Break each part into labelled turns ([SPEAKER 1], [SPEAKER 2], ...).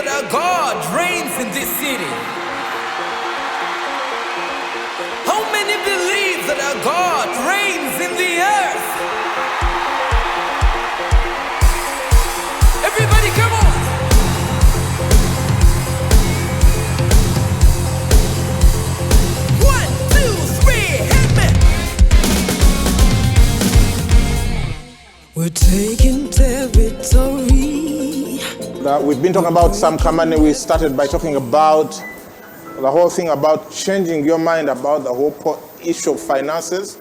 [SPEAKER 1] that our God reigns in this city? How many believe that our God reigns in the earth? Everybody come on! One, two, three, hit me! We're taking territory.
[SPEAKER 2] We've been talking about some money. We started by talking about the whole thing about changing your mind about the whole issue of finances.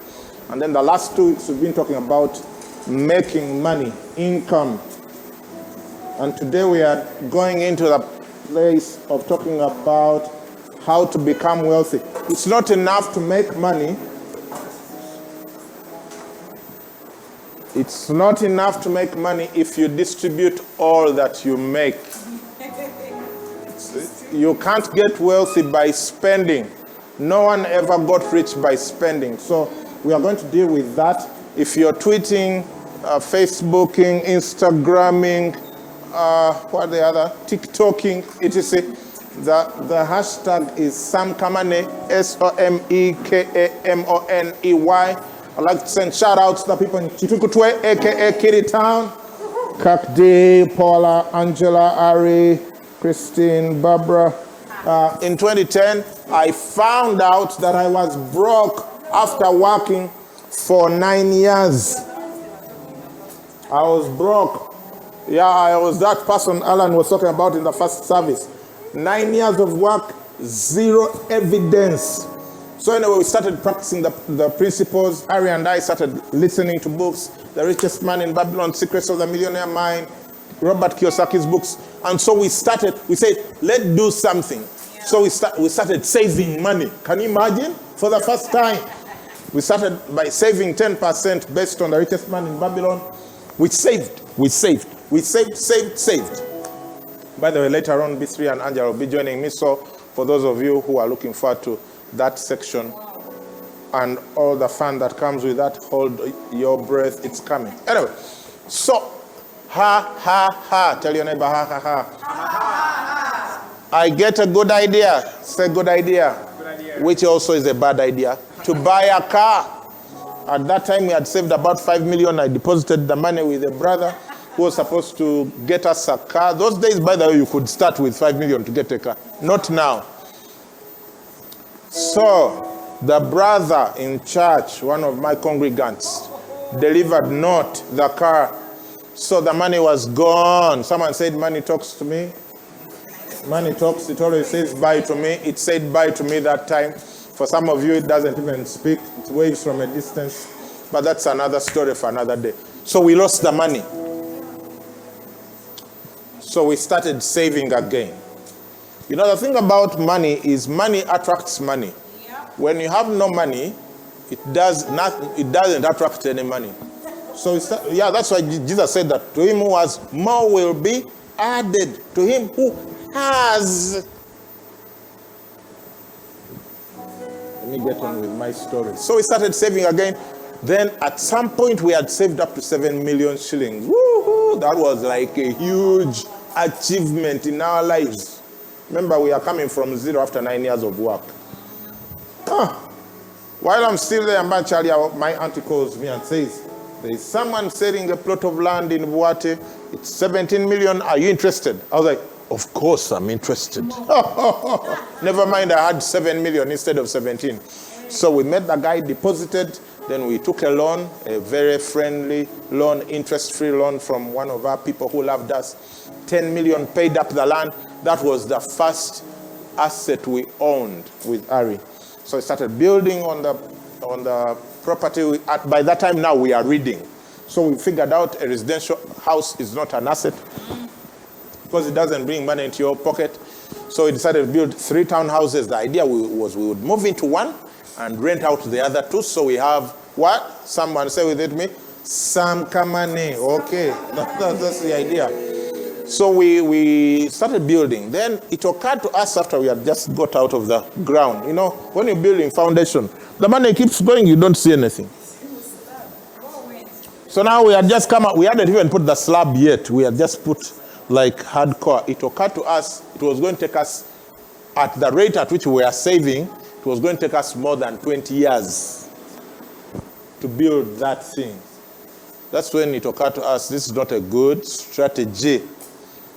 [SPEAKER 2] And then the last 2 weeks we've been talking about making money, income. And today we are going into the place of talking about how to become wealthy. It's not enough to make money. It's not enough to make money if you distribute all that you make. You can't get wealthy by spending. No one ever got rich by spending. So we are going to deal with that. If you're tweeting, Facebooking, Instagramming, what are the other? TikToking, etc. The hashtag is Samkamane, SOMEKAMONEY. I'd like to send shout outs to the people in Chitukutwe, aka Kitty Town. Kakdi, Paula, Angela, Ari, Christine, Barbara. In 2010, I found out that I was broke after working for 9 years. I was broke. Yeah, I was that person Alan was talking about in the first service. 9 years of work, zero evidence. So anyway, we started practicing the principles. Ari and I started listening to books. The Richest Man in Babylon, Secrets of the Millionaire Mind, Robert Kiyosaki's books. And so we said, let's do something. Yeah. So we started saving money. Can you imagine? For the first time. We started by saving 10% based on The Richest Man in Babylon. We saved. By the way, later on, B3 and Angela will be joining me. So for those of you who are looking forward to that section and all the fun that comes with that, hold your breath, it's coming. Anyway, so, tell your neighbor, I get a good idea, say good idea, which also is a bad idea, to buy a car. At that time, we had saved about 5 million. I deposited the money with a brother who was supposed to get us a car. Those days, by the way, you could start with 5 million to get a car. Not now. So, the brother in church, one of my congregants, delivered not the car. So the money was gone. Someone said, money talks to me. Money talks, it always says bye to me. It said bye to me that time. For some of you, it doesn't even speak. It waves from a distance. But that's another story for another day. So we lost the money. So we started saving again. You know, the thing about money is money attracts money. Yeah. When you have no money, it doesn't attract any money. So that's why Jesus said that to him who has more will be added. To him who has. Let me get on with my story. So we started saving again. Then at some point we had saved up to 7 million shillings. Woo-hoo! That was like a huge achievement in our lives. Remember, we are coming from zero after 9 years of work. While I'm still there, my auntie calls me and says, there is someone selling a plot of land in Buate. It's 17 million. Are you interested? I was like, of course I'm interested. Never mind, I had 7 million instead of 17. So we met the guy, deposited. Then we took a loan, a very friendly loan, interest-free loan from one of our people who loved us. 10 million paid up the land. That was the first asset we owned with Ari. So we started building on the property. By that time now we are reading. So we figured out a residential house is not an asset because it doesn't bring money into your pocket. So we decided to build 3 townhouses. The idea was we would move into one and rent out the other 2. So we have what? Someone say with it me? Samkamane. Okay, that's the idea. So we started building. Then it occurred to us after we had just got out of the ground. You know, when you're building foundation, the money keeps going, you don't see anything. So now we had just come up, we hadn't even put the slab yet. We had just put like hardcore. It occurred to us it was going to take us, at the rate at which we are saving, it was going to take us more than 20 years to build that thing. That's when it occurred to us this is not a good strategy.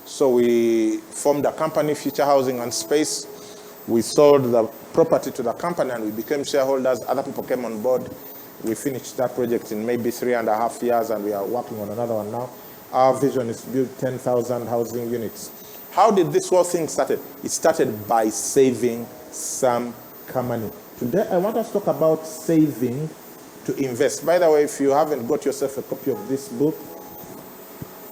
[SPEAKER 2] So we formed a company, Future Housing and Space. We sold the property to the company and we became shareholders. Other people came on board. We finished that project in maybe 3.5 years and we are working on another one now. Our vision is to build 10,000 housing units. How did this whole thing started? It started by saving some money. Today I want us to talk about saving to invest. By the way, if you haven't got yourself a copy of this book,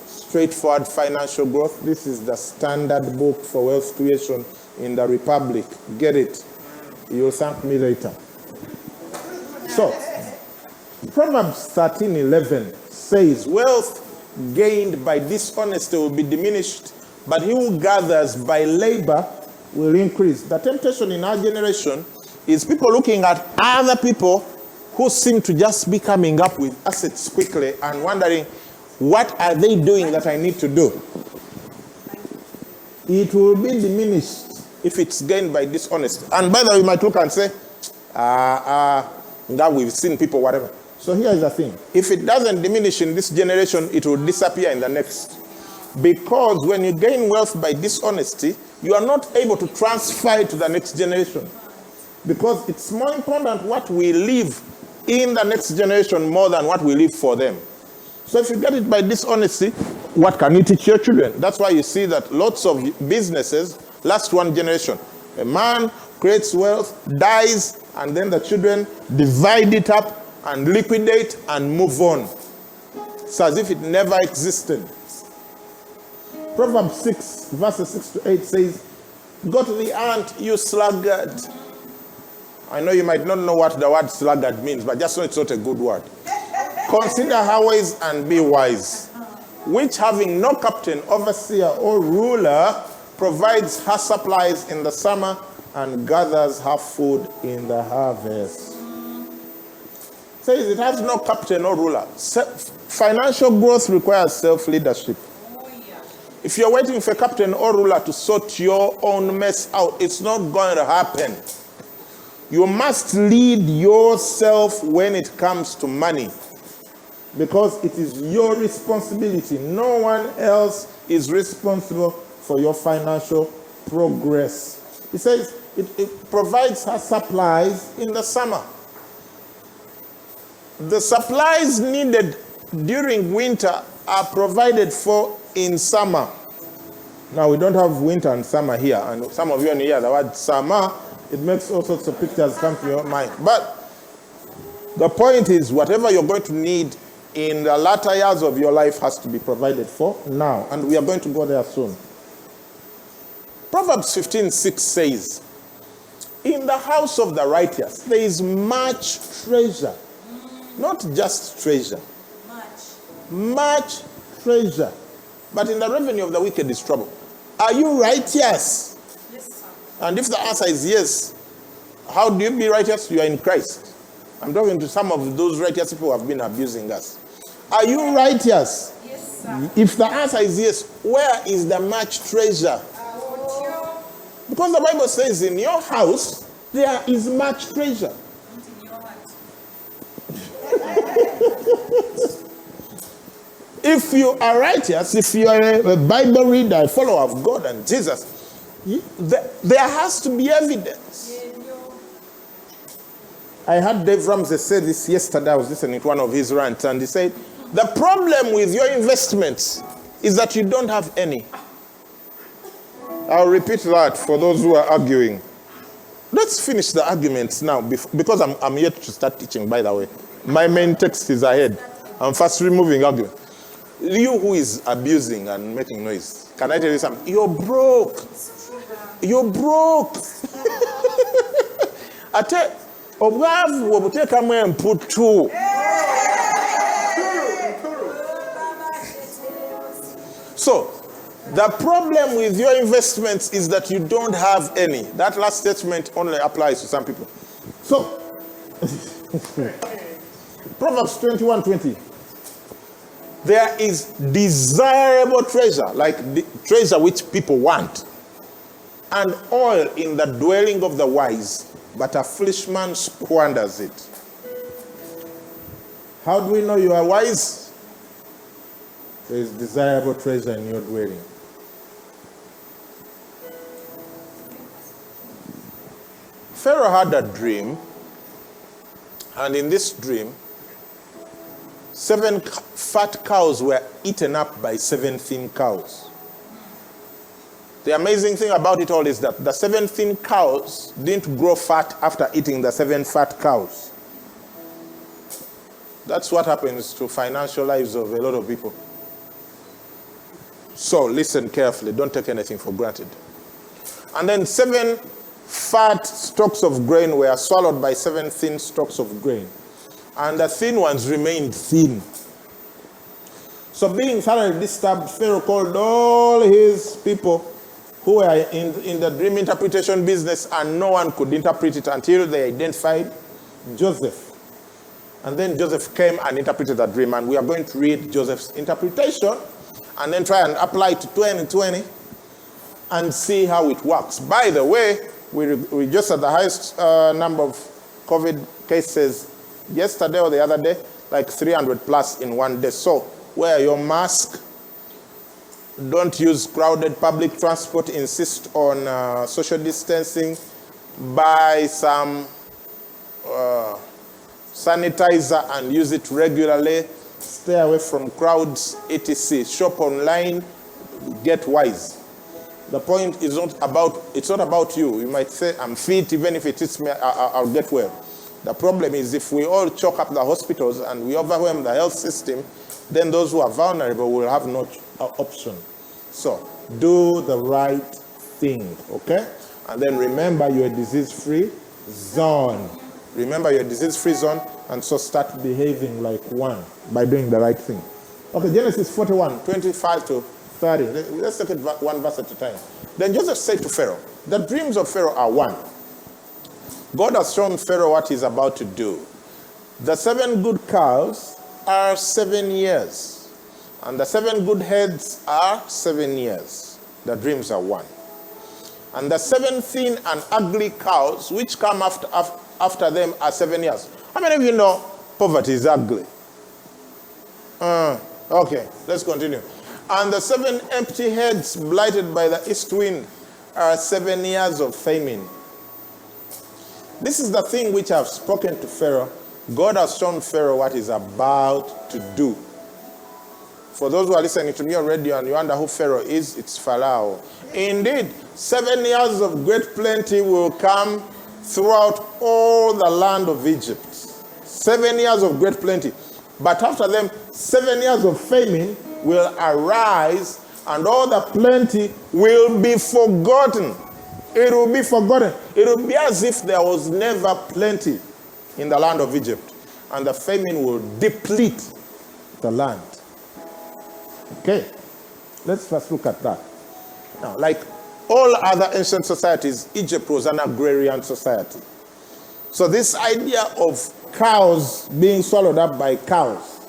[SPEAKER 2] Straightforward Financial Growth, this is the standard book for wealth creation in the Republic. Get it. You'll thank me later. So, Proverbs 13:11 says, wealth gained by dishonesty will be diminished, but he who gathers by labor will increase. The temptation in our generation is people looking at other people who seem to just be coming up with assets quickly and wondering, what are they doing that I need to do? It will be diminished if it's gained by dishonesty. And by the way, you might look and say, that we've seen people, whatever. So here's the thing. If it doesn't diminish in this generation, it will disappear in the next. Because when you gain wealth by dishonesty, you are not able to transfer it to the next generation. Because it's more important what we leave in the next generation more than what we leave for them. So if you get it by dishonesty, what can you teach your children? That's why you see that lots of businesses last one generation. A man creates wealth, dies, and then the children divide it up and liquidate and move on. It's as if it never existed. Proverbs 6, verses 6 to 8 says, go to the ant, you sluggard. I know you might not know what the word sluggard means, but just know it's not a good word. Consider her ways and be wise, which having no captain, overseer, or ruler, provides her supplies in the summer and gathers her food in the harvest. Says it has no captain or ruler. Financial growth requires self-leadership. If you're waiting for a captain or ruler to sort your own mess out, it's not going to happen. You must lead yourself when it comes to money, because it is your responsibility. No one else is responsible for your financial progress. It says it provides her supplies in the summer. The supplies needed during winter are provided for in summer. Now, we don't have winter and summer here, and some of you hear the word summer, it makes all sorts of pictures come to your mind. But the point is, whatever you're going to need in the latter years of your life has to be provided for now, and we are going to go there soon. Proverbs 15:6 says, in the house of the righteous there is much treasure. Not just treasure. Much treasure. But in the revenue of the wicked is trouble. Are you righteous?
[SPEAKER 3] Yes, sir.
[SPEAKER 2] And if the answer is yes, how do you be righteous? You are in Christ. I'm talking to some of those righteous people who have been abusing us. Are you righteous?
[SPEAKER 3] Yes, sir.
[SPEAKER 2] If the answer is yes, where is the much treasure? Because the Bible says in your house there is much treasure. If you are righteous, if you are a Bible reader, a follower of God and Jesus, there has to be evidence. I heard Dave Ramsey say this yesterday. I was listening to one of his rants, and he said, the problem with your investments is that you don't have any. I'll repeat that for those who are arguing. Let's finish the arguments now, because I'm yet to start teaching, by the way. My main text is ahead. I'm first removing argument. You who is abusing and making noise, can I tell you something? You're broke. You're broke. I tell you, we will take a man and put two. So, the problem with your investments is that you don't have any. That last statement only applies to some people. So, Proverbs 21:20. There is desirable treasure, like the treasure which people want, and oil in the dwelling of the wise, but a foolish man squanders it. How do we know you are wise? There is desirable treasure in your dwelling. Pharaoh had a dream, and in this dream, 7 fat cows were eaten up by 7 thin cows. The amazing thing about it all is that the 7 thin cows didn't grow fat after eating the 7 fat cows. That's what happens to financial lives of a lot of people. So listen carefully, don't take anything for granted. And then 7 fat stalks of grain were swallowed by 7 thin stalks of grain. And the thin ones remained thin. So being thoroughly disturbed, Pharaoh called all his people who were in the dream interpretation business, and no one could interpret it until they identified Joseph. And then Joseph came and interpreted the dream, and we are going to read Joseph's interpretation and then try and apply it to 2020 and see how it works. By the way, we just had the highest number of COVID cases yesterday or the other day, like 300 plus in one day. So wear your mask. Don't use crowded public transport. Insist on social distancing. Buy some sanitizer and use it regularly. Stay away from crowds, etc. Shop online. Get wise. The point is not about you. You might say, I'm fit, even if it hits me, I'll get well. The problem is if we all choke up the hospitals and we overwhelm the health system, then those who are vulnerable will have no option. So do the right thing, okay? And then remember you're a disease-free zone. Remember you're a disease-free zone, and so start behaving like one by doing the right thing. Okay, Genesis 41, 25 to 30. Let's look at one verse at a time. Then Joseph said to Pharaoh, the dreams of Pharaoh are one. God has shown Pharaoh what he's about to do. The 7 good cows are 7 years, and the 7 good heads are 7 years. The dreams are one. And the 7 thin and ugly cows which come after them are 7 years. How many of you know poverty is ugly? Okay, let's continue. And the 7 empty heads blighted by the east wind are 7 years of famine. This is the thing which I've spoken to Pharaoh. God has shown Pharaoh what he's about to do. For those who are listening to me on radio and you wonder who Pharaoh is, it's Pharaoh. Indeed, 7 years of great plenty will come throughout all the land of Egypt. 7 years of great plenty. But after them, 7 years of famine will arise, and all the plenty will be forgotten. It will be forgotten. It will be as if there was never plenty in the land of Egypt. And the famine will deplete the land. Okay, let's first look at that. Now, like all other ancient societies, Egypt was an agrarian society. So this idea of cows being swallowed up by cows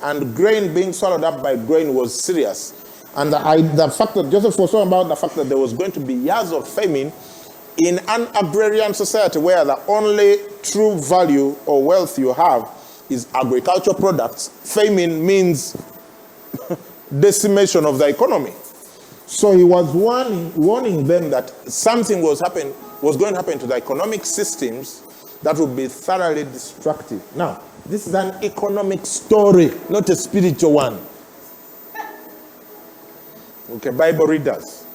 [SPEAKER 2] and grain being swallowed up by grain was serious. And the fact that Joseph was talking about the fact that there was going to be years of famine in an agrarian society where the only true value or wealth you have is agricultural products. Famine means decimation of the economy. So he was warning them that something was going to happen to the economic systems that would be thoroughly destructive. Now, this is an economic story, not a spiritual one. Okay, Bible readers.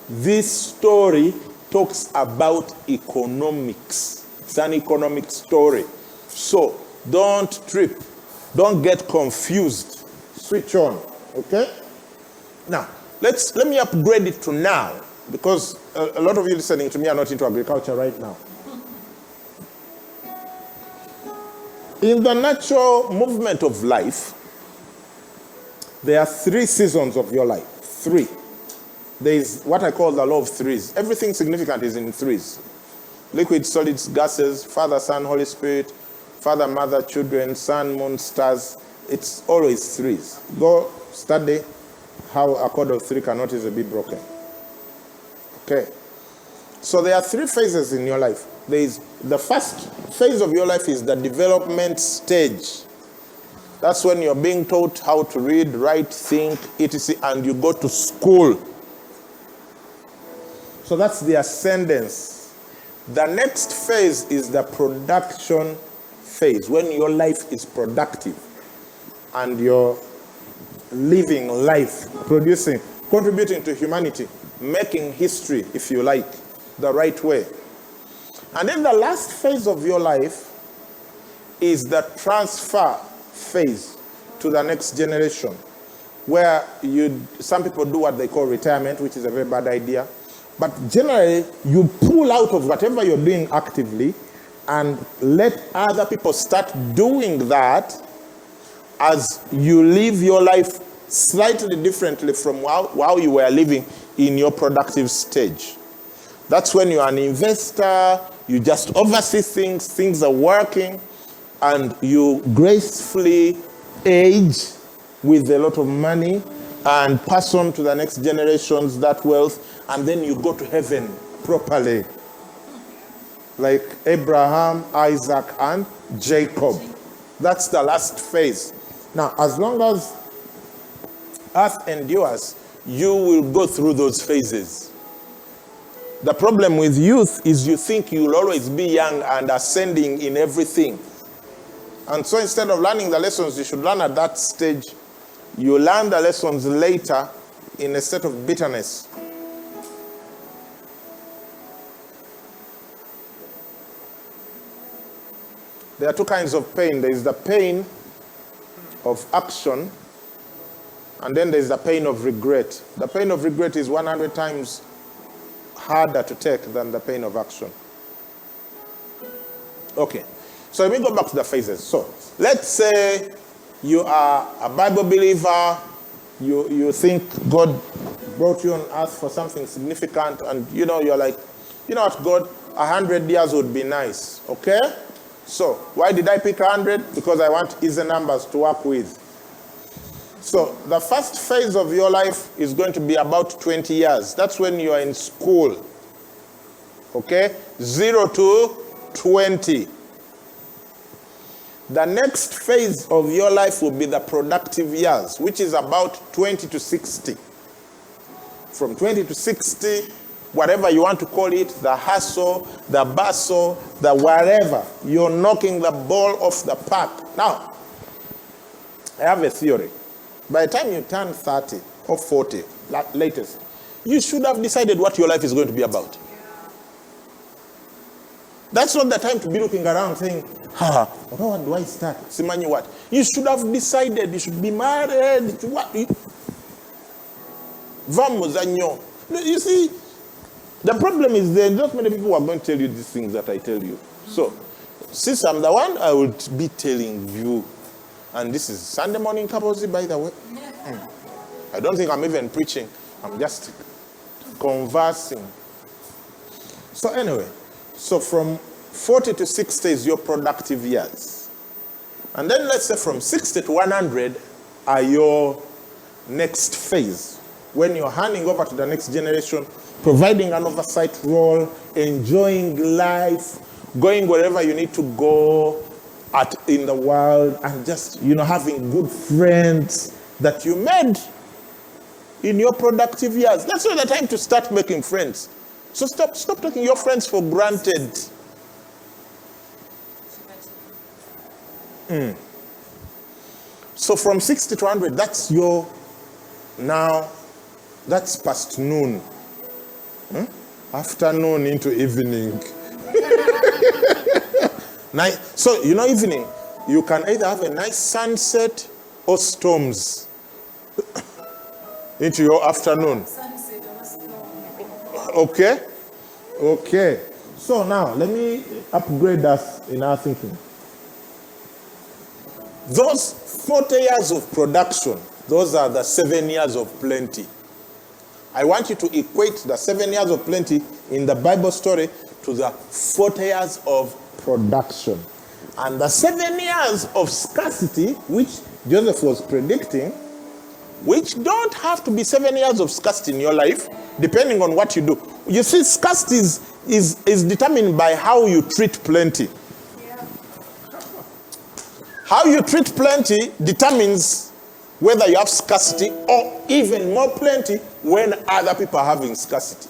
[SPEAKER 2] This story talks about economics. It's an economic story. So don't trip. Don't get confused. Switch on. Okay? Now, let me upgrade it to now, because a lot of you listening to me are not into agriculture right now. In the natural movement of life, there are 3 seasons of your life. 3. There is what I call the law of threes. Everything significant is in threes. Liquid, solids, gases, Father, Son, Holy Spirit, Father, Mother, children, sun, moon, stars. It's always threes. Go study how a chord of three cannot easily be broken. Okay. So there are three phases in your life. The first phase of your life is the development stage. That's when you're being taught how to read, write, think, etc., and you go to school. So that's the ascendance. The next phase is the production phase, when your life is productive and you're living life, producing, contributing to humanity, making history, if you like, the right way. And then the last phase of your life is the transfer phase to the next generation, where some people do what they call retirement, which is a very bad idea. But generally, you pull out of whatever you're doing actively and let other people start doing that as you live your life slightly differently from how you were living in your productive stage. That's when you're an investor, you just oversee things are working, and you gracefully age with a lot of money and pass on to the next generations that wealth, and then you go to heaven properly. Like Abraham, Isaac, and Jacob. That's the last phase. Now, as long as earth endures, you will go through those phases. The problem with youth is you think you'll always be young and ascending in everything. And so instead of learning the lessons you should learn at that stage, you learn the lessons later in a state of bitterness. There are two kinds of pain. There is the pain of action, and then there is the pain of regret. The pain of regret is 100 times harder to take than the pain of action. Okay, so let me go back to the phases. So let's say you are a Bible believer, you think God brought you on earth for something significant, and you're like, you know what, God, 100 years would be nice, okay? So why did I pick 100? Because I want easy numbers to work with. So the first phase of your life is going to be about 20 years. That's when you are in school. Okay? 0 to 20. The next phase of your life will be the productive years, which is about 20 to 60. From 20 to 60, whatever you want to call it, the hustle, the bustle, the whatever, you're knocking the ball off the park. Now, I have a theory. By the time you turn 30 or 40, latest, you should have decided what your life is going to be about. That's not the time to be looking around saying, what do I start? Simani what? You should have decided, you should be married. You see, the problem is there are not many people who are going to tell you these things that I tell you. So, since I'm the one, I will be telling you. And this is Sunday morning Kaposi, by the way. I don't think I'm even preaching. I'm just conversing. So anyway, so from 40 to 60 is your productive years. And then let's say from 60 to 100 are your next phase. When you're handing over to the next generation, providing an oversight role, enjoying life, going wherever you need to go in the world, and just, having good friends that you made in your productive years. That's not the time to start making friends. So stop taking your friends for granted. So from 60 to 100, that's that's past noon. Afternoon into evening. So, evening, you can either have a nice sunset or storms into your afternoon. Okay? Okay. So now, let me upgrade us in our thinking. Those 40 years of production, those are the 7 years of plenty. I want you to equate the 7 years of plenty in the Bible story to the 40 years of production. And the 7 years of scarcity, which Joseph was predicting, which don't have to be 7 years of scarcity in your life, depending on what you do. You see, scarcity is determined by how you treat plenty. Yeah. How you treat plenty determines whether you have scarcity or even more plenty when other people are having scarcity.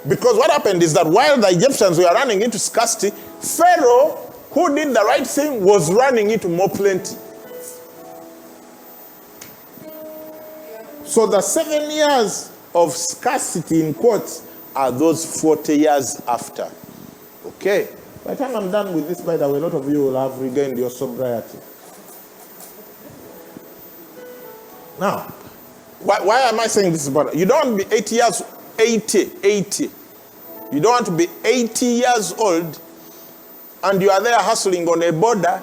[SPEAKER 2] Because what happened is that while the Egyptians were running into scarcity, Pharaoh, who did the right thing, was running into more plenty. So the 7 years of scarcity in quotes are those 40 years after. Okay. By the time I'm done with this, by the way, a lot of you will have regained your sobriety. Now, why am I saying this about it? You don't want to be 80. You don't want to be 80 years old and you are there hustling on a border,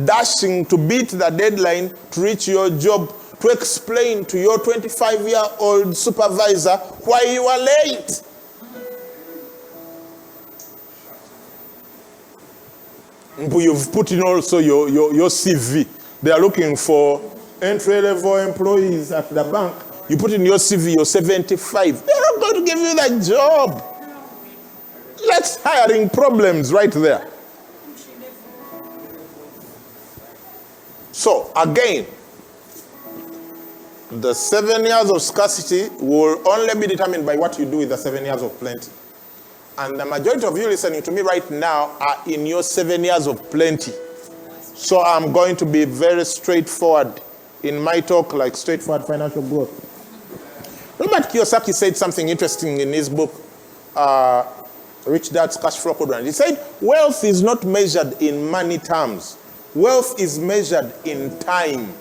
[SPEAKER 2] dashing to beat the deadline to reach your job, to explain to your 25-year-old supervisor why you are late. You've put in also your CV. They are looking for entry-level employees at the bank. You put in your CV, you're 75. They're not going to give you that job. That's hiring problems right there. So, again, the 7 years of scarcity will only be determined by what you do with the 7 years of plenty. And the majority of you listening to me right now are in your 7 years of plenty. So I'm going to be very straightforward in my talk, like straightforward financial growth. Robert Kiyosaki said something interesting in his book, Rich Dad's Cash Flow Quadrant. He said, wealth is not measured in money terms. Wealth is measured in time.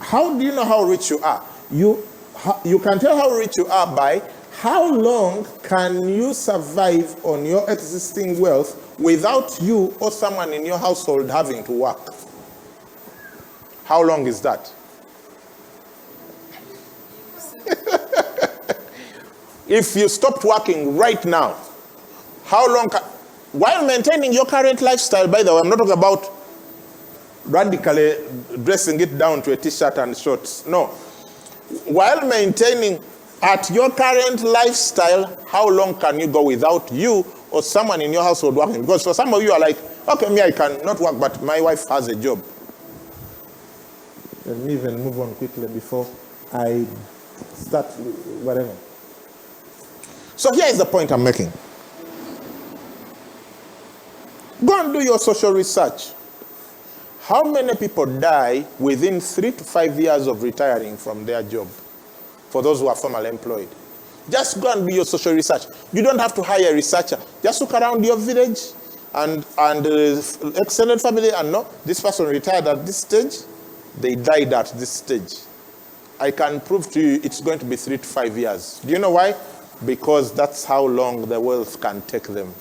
[SPEAKER 2] How do you know how rich you are? You can tell how rich you are by how long can you survive on your existing wealth without you or someone in your household having to work. How long is that? If you stopped working right now, how long while maintaining your current lifestyle, by the way, I'm not talking about radically dressing it down to a t-shirt and shorts. No. While maintaining at your current lifestyle, how long can you go without you or someone in your household working? Because for some of you are like, okay, me, I cannot work, but my wife has a job. Let me even move on quickly before I start whatever. So here is the point I'm making. Go and do your social research. How many people die within 3 to 5 years of retiring from their job? For those who are formally employed. Just go and do your social research. You don't have to hire a researcher. Just look around your village and extended family and know this person retired at this stage. They died at this stage. I can prove to you it's going to be 3 to 5 years. Do you know why? Because that's how long the wealth can take them.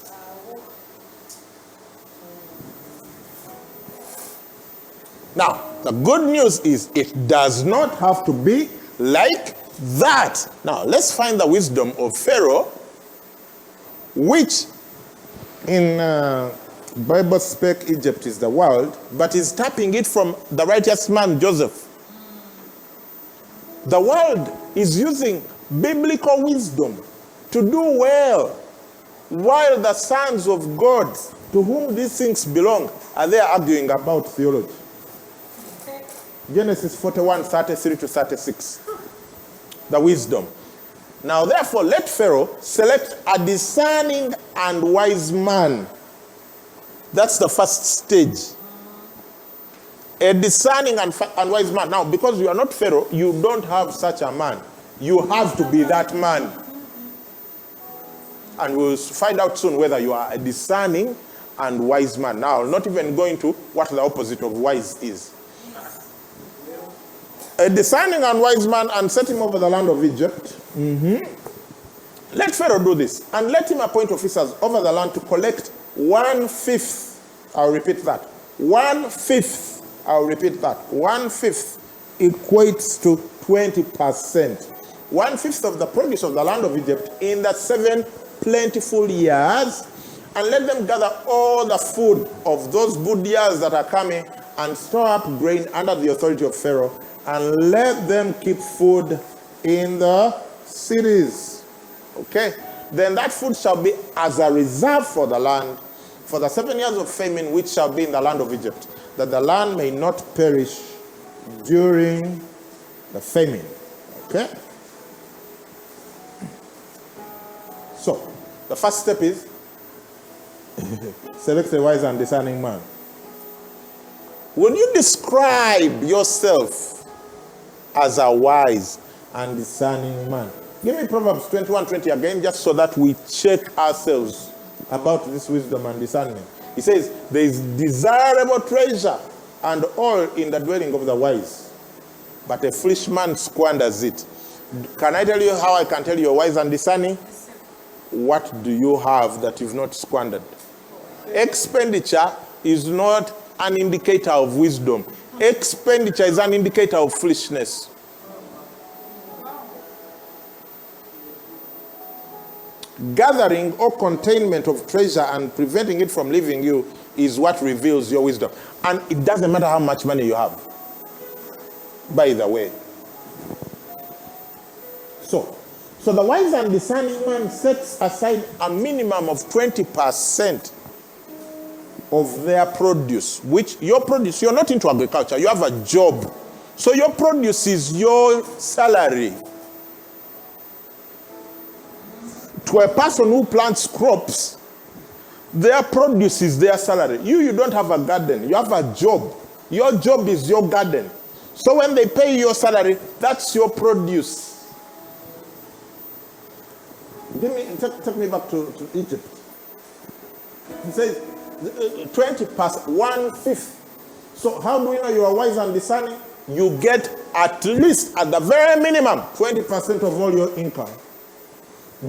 [SPEAKER 2] Now, the good news is it does not have to be like that. Now, let's find the wisdom of Pharaoh, which in Bible spec Egypt is the world, but is tapping it from the righteous man Joseph. The world is using biblical wisdom to do well, while the sons of God, to whom these things belong, are there arguing about theology. Genesis 41, 33 to 36. The wisdom. Now, therefore, let Pharaoh select a discerning and wise man. That's the first stage. A discerning and wise man. Now, because you are not Pharaoh, you don't have such a man. You have to be that man. And we'll find out soon whether you are a discerning and wise man. Now, not even going to what the opposite of wise is. A discerning and wise man, and set him over the land of Egypt. Let Pharaoh do this, and let him appoint officers over the land to collect 1/5. I'll repeat that. 1/5. I'll repeat that. 1/5 equates to 20%. 1/5 of the produce of the land of Egypt in the 7 plentiful years, and let them gather all the food of those good years that are coming and store up grain under the authority of Pharaoh, and let them keep food in the cities. Okay? Then that food shall be as a reserve for the land, for the 7 years of famine which shall be in the land of Egypt, that the land may not perish during the famine. Okay? So, the first step is select a wise and discerning man. When you describe yourself as a wise and discerning man, give me Proverbs 21:20 again, just so that we check ourselves about this wisdom and discernment. He says, there is desirable treasure and oil in the dwelling of the wise, but a foolish man squanders it. Can I tell you how I can tell you're wise and discerning? What do you have that you've not squandered? Expenditure is not an indicator of wisdom. Expenditure is an indicator of foolishness. Gathering or containment of treasure and preventing it from leaving you is what reveals your wisdom. And it doesn't matter how much money you have, by the way. So the wise and discerning man sets aside a minimum of 20% of their produce, which your produce, you're not into agriculture, you have a job. So your produce is your salary. To a person who plants crops, their produce is their salary. You don't have a garden, you have a job. Your job is your garden. So when they pay your salary, that's your produce. Take me back to Egypt. He says 20%, 1/5. So how do we know you are wise and discerning? You get at least, at the very minimum, 20% of all your income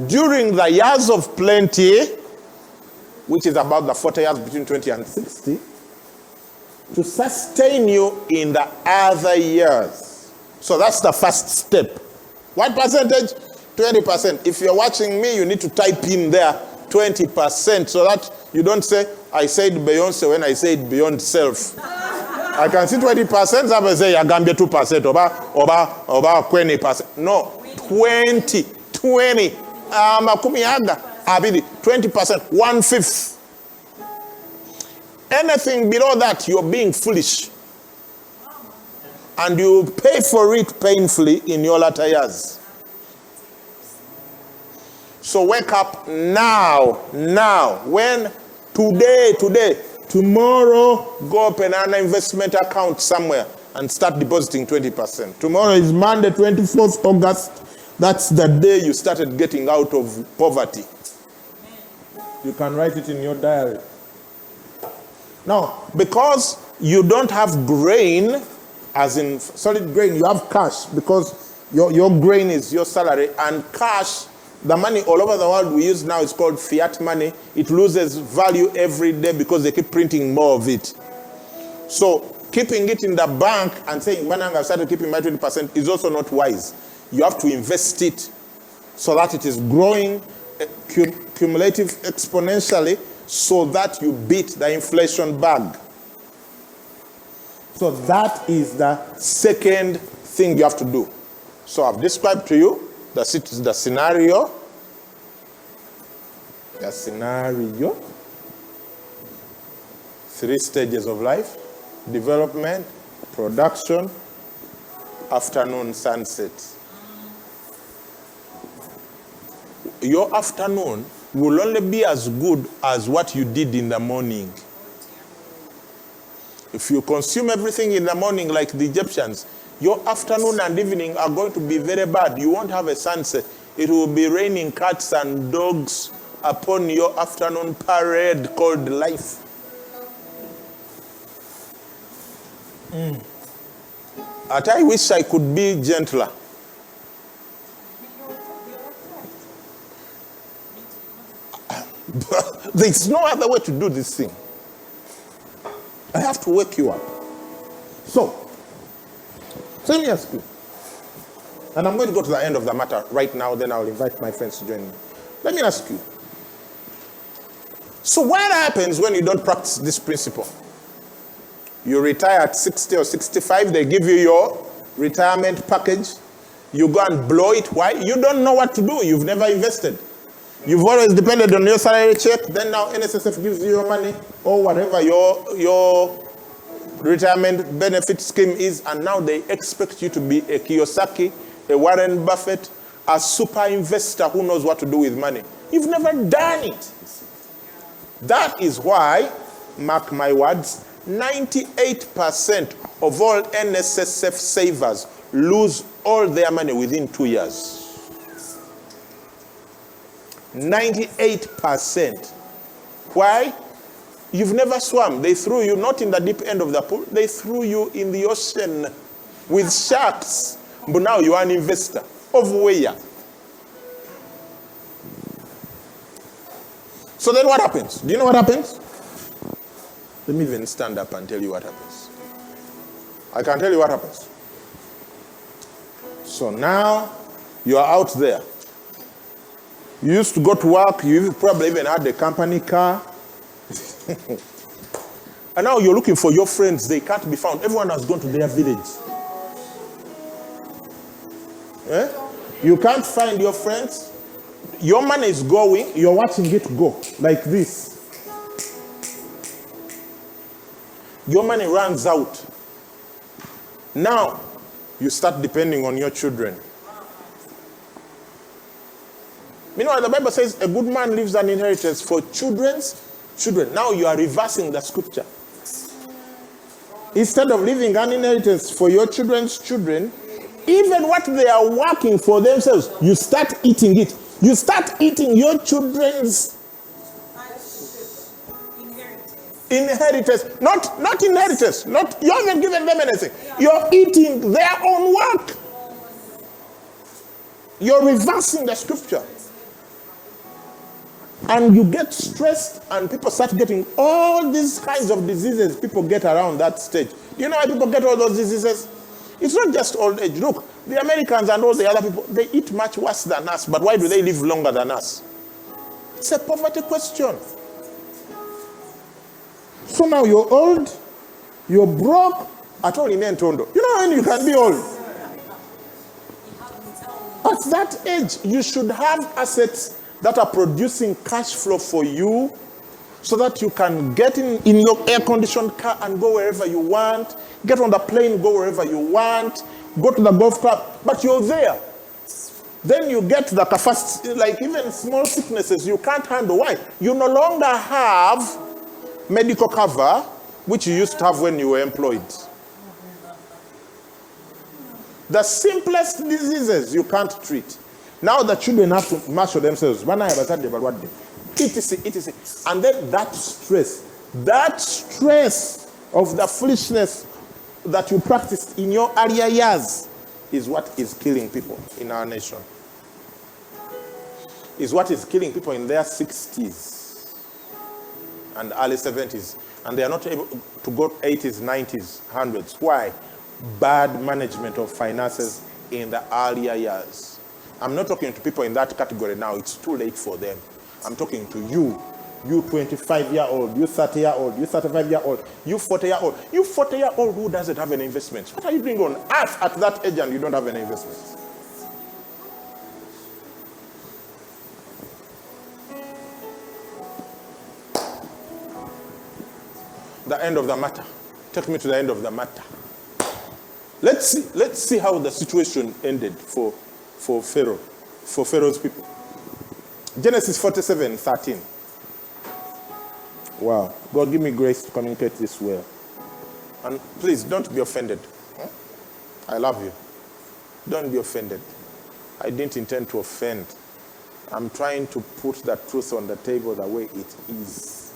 [SPEAKER 2] during the years of plenty, which is about the 40 years between 20 and 60, to sustain you in the other years. So that's the first step. What percentage? 20%. If you're watching me, you need to type in there 20% so that you don't say, I said Beyonce when I said beyond self. I can see 20%, I will say, I can be 2%, over 20%. No, 20. Makumi aga, abidi, 20%, 1/5. Anything below that, you're being foolish. And you pay for it painfully in your latter years. So wake up now. When today, tomorrow, go open an investment account somewhere and start depositing 20%. Tomorrow is Monday, 24th August. That's the day you started getting out of poverty. You can write it in your diary. Now, because you don't have grain, as in solid grain, you have cash, because your grain is your salary, and cash, the money all over the world we use now is called fiat money. It loses value every day because they keep printing more of it. So keeping it in the bank and saying, man, I've started keeping my 20% is also not wise. You have to invest it so that it is growing cumulative exponentially so that you beat the inflation bug. So that is the second thing you have to do. So I've described to you the scenario. The scenario. 3 stages of life: development, production, afternoon, sunset. Your afternoon will only be as good as what you did in the morning. If you consume everything in the morning like the Egyptians, your afternoon and evening are going to be very bad. You won't have a sunset. It will be raining cats and dogs upon your afternoon parade called life. I wish I could be gentler. There's no other way to do this thing. I have to wake you up. So let me ask you, and I'm going to go to the end of the matter right now, then I'll invite my friends to join me. Let me ask you, so what happens when you don't practice this principle? You retire at 60 or 65, they give you your retirement package. You go and blow it. Why? You don't know what to do. You've never invested. You've always depended on your salary check. Then now NSSF gives you your money or whatever your retirement benefit scheme is, and now they expect you to be a Kiyosaki, a Warren Buffett, a super investor who knows what to do with money. You've never done it. That is why, mark my words, 98% of all NSSF savers lose all their money within 2 years. 98%. Why? You've never swam. They threw you not in the deep end of the pool. They threw you in the ocean with sharks. But now you are an investor. Of where? So then what happens? Do you know what happens? Let me even stand up and tell you what happens. I can tell you what happens. So now you are out there. You used to go to work. You probably even had a company car. And now you're looking for your friends. They can't be found. Everyone has gone to their village. You can't find your friends. Your money is going. You're watching it go like this. Your money runs out. Now you start depending on your children. Meanwhile, the Bible says a good man leaves an inheritance for children's children. Now you are reversing the scripture. Instead of leaving an inheritance for your children's children, even what they are working for themselves, you start eating it. You start eating your children's inheritance. Not inheritance. You haven't given them anything. You're eating their own work. You're reversing the scripture. And you get stressed, and people start getting all these kinds of diseases people get around that stage. Do you know why people get all those diseases? It's not just old age. Look, the Americans and all the other people, they eat much worse than us, but why do they live longer than us? It's a poverty question. So now you're old, you're broke, at all in Entondo. You know when you can be old? At that age, you should have assets that are producing cash flow for you so that you can get in your air-conditioned car and go wherever you want, get on the plane, go wherever you want, go to the golf club, but you're there. Then you get the capacity, like even small sicknesses you can't handle. Why? You no longer have medical cover, which you used to have when you were employed. The simplest diseases you can't treat. Now the children have to marshal themselves. Etc. And then that stress of the foolishness that you practiced in your earlier years is what is killing people in our nation. Is what is killing people in their 60s and early 70s. And they are not able to go 80s, 90s, 100s. Why? Bad management of finances in the earlier years. I'm not talking to people in that category now. It's too late for them. I'm talking to you. You 25-year-old, you 30-year-old, you 35-year-old, you 40-year-old. You 40-year-old who doesn't have any investments. What are you doing on earth at that age and you don't have any investments? The end of the matter. Take me to the end of the matter. Let's see how the situation ended for Pharaoh's people. Genesis 47:13. Wow. God, give me grace to communicate this well. And please, don't be offended. I love you. Don't be offended. I didn't intend to offend. I'm trying to put the truth on the table the way it is.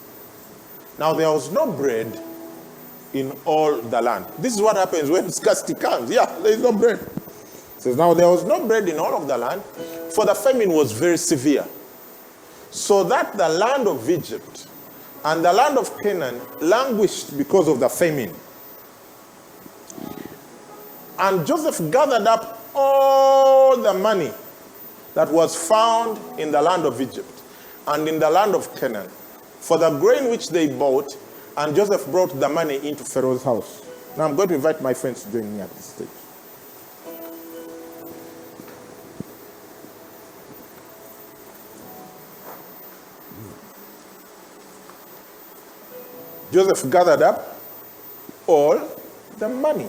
[SPEAKER 2] Now, there was no bread in all the land. This is what happens when scarcity comes. Yeah, there is no bread. It says, now there was no bread in all of the land, for the famine was very severe. So that the land of Egypt and the land of Canaan languished because of the famine. And Joseph gathered up all the money that was found in the land of Egypt and in the land of Canaan for the grain which they bought, And Joseph brought the money into Pharaoh's house. Now I'm going to invite my friends to join me at this stage. Joseph gathered up all the money.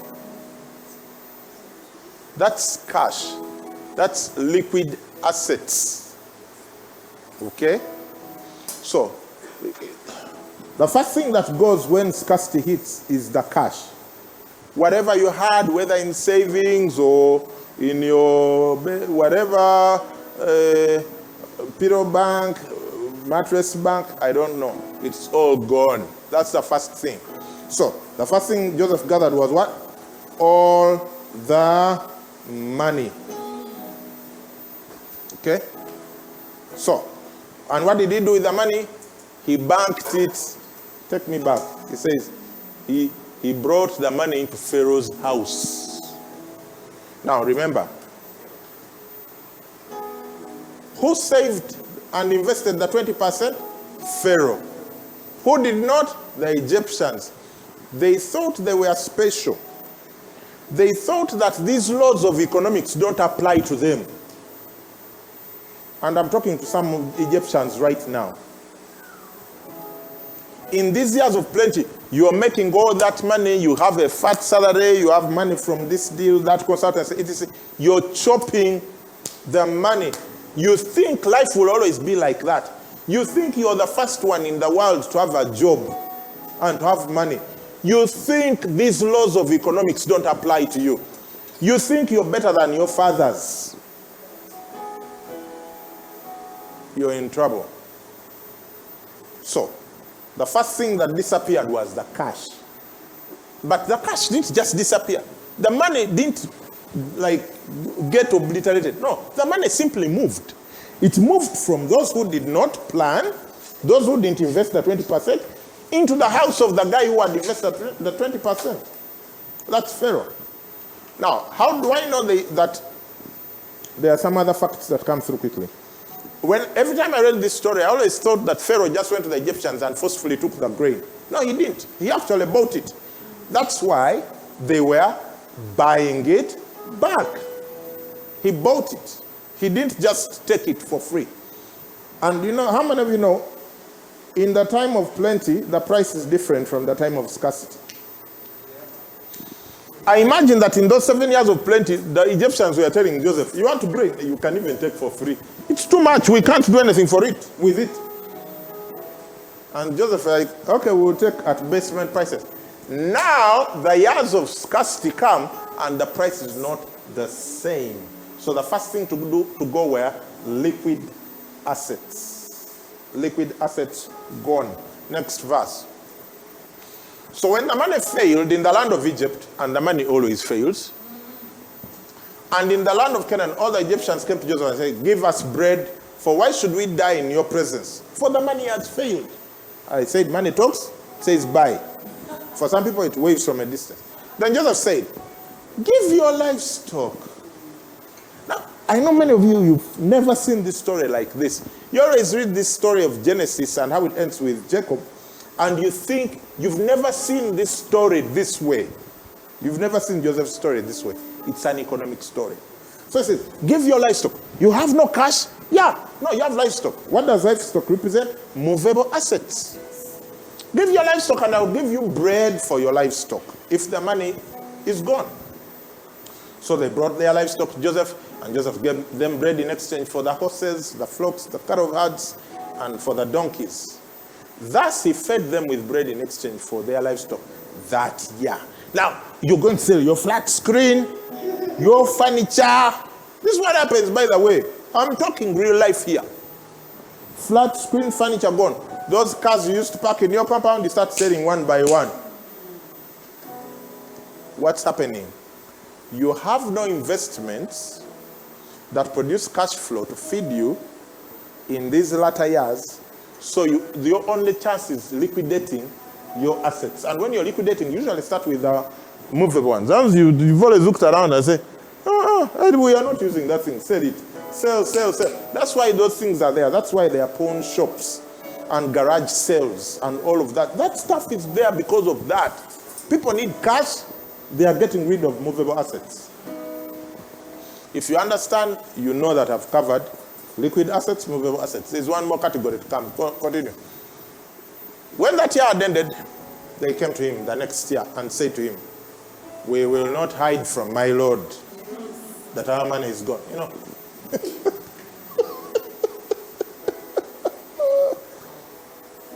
[SPEAKER 2] That's cash. That's liquid assets. Okay? So, the first thing that goes when scarcity hits is the cash. Whatever you had, whether in savings or in your whatever, pillow bank, mattress bank, I don't know. It's all gone. That's the first thing. So, the first thing Joseph gathered was what? All the money. Okay? So, and what did he do with the money? He banked it. Take me back. He says, he brought the money into Pharaoh's house. Now, remember, who saved and invested the 20%? Pharaoh. Who did not? The Egyptians. They thought they were special. They thought that these laws of economics don't apply to them. And I'm talking to some Egyptians right now. In these years of plenty, you are making all that money, you have a fat salary, you have money from this deal, that consultancy, you're chopping the money. You think life will always be like that. You think you're the first one in the world to have a job and to have money. You think these laws of economics don't apply to you. You think you're better than your fathers. You're in trouble. So, the first thing that disappeared was the cash. But the cash didn't just disappear. The money didn't get obliterated. No, the money simply moved. It moved from those who did not plan, those who didn't invest the 20%, into the house of the guy who had invested the 20%. That's Pharaoh. Now, how do I know that there are some other facts that come through quickly? Every time I read this story, I always thought that Pharaoh just went to the Egyptians and forcefully took the grain. No, he didn't. He actually bought it. That's why they were buying it back. He bought it. He didn't just take it for free. And you know, how many of you know, in the time of plenty, the price is different from the time of scarcity. I imagine that in those 7 years of plenty, the Egyptians were telling Joseph, you want to bring, you can even take for free. It's too much, we can't do anything with it. And Joseph like, okay, we'll take at basement prices. Now, the years of scarcity come, and the price is not the same. So the first thing to go were liquid assets. Liquid assets gone. Next verse. So when the money failed in the land of Egypt, and the money always fails, and in the land of Canaan, all the Egyptians came to Joseph and said, give us bread, for why should we die in your presence? For the money has failed. I said, money talks, says buy. For some people, it waves from a distance. Then Joseph said, give your livestock. Now, I know many of you, you've never seen this story like this. You always read this story of Genesis and how it ends with Jacob, and you think you've never seen this story this way. You've never seen Joseph's story this way. It's an economic story. So he says, give your livestock. You have no cash? Yeah. No, you have livestock. What does livestock represent? Movable assets. Give your livestock and I'll give you bread for your livestock if the money is gone. So they brought their livestock to Joseph, and Joseph gave them bread in exchange for the horses, the flocks, the cattle herds, and for the donkeys. Thus he fed them with bread in exchange for their livestock that year. Now, you're going to sell your flat screen, your furniture. This is what happens, by the way. I'm talking real life here. Flat screen furniture gone. Those cars you used to park in your compound, you start selling one by one. What's happening? You have no investments that produce cash flow to feed you in these latter years. So your only chance is liquidating your assets. And when you're liquidating, you usually start with the movable ones. As you've always looked around and say, we are not using that thing. Sell it. Sell. That's why those things are there. That's why they are pawn shops. and garage sales and all of that. That stuff is there because of that. People need cash. They are getting rid of movable assets. If you understand, you know that I've covered liquid assets, movable assets. There's one more category to come. Continue. When that year had ended, they came to him the next year and said to him, "We will not hide from my Lord that our money is gone." You know.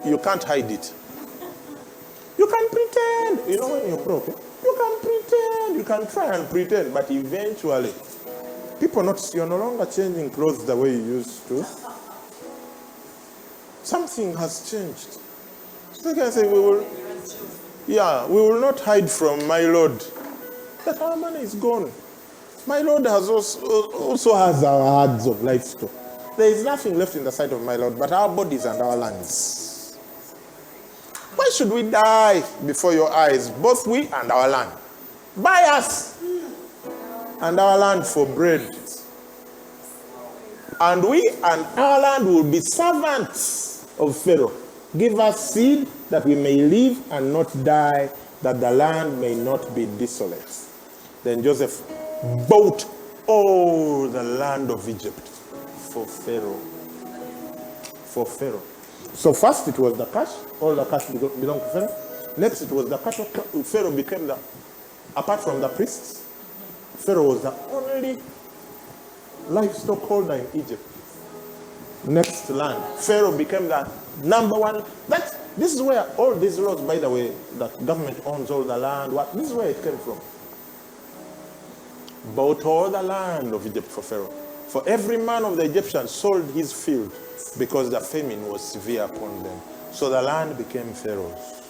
[SPEAKER 2] You can't hide it. You can pretend. You know when you're broke, you can pretend. You can try and pretend, but eventually, people notice you're no longer changing clothes the way you used to. Something has changed. So they can say, we will not hide from my Lord that our money is gone. My Lord has also has our herds of livestock. There is nothing left in the sight of my Lord but our bodies and our lands. Why should we die before your eyes, both we and our land? Buy us and our land for bread. And we and our land will be servants of Pharaoh. Give us seed that we may live and not die, that the land may not be desolate. Then Joseph bought all the land of Egypt for Pharaoh. For Pharaoh. So first it was the cash. All the cash belonged to Pharaoh. Next it was the cattle. Pharaoh became apart from the priests, Pharaoh was the only livestock holder in Egypt. Next land. Pharaoh became the number one. This is where all these laws, by the way, that government owns all the land. This is where it came from. Bought all the land of Egypt for Pharaoh. For every man of the Egyptians sold his field because the famine was severe upon them. So the land became Pharaoh's.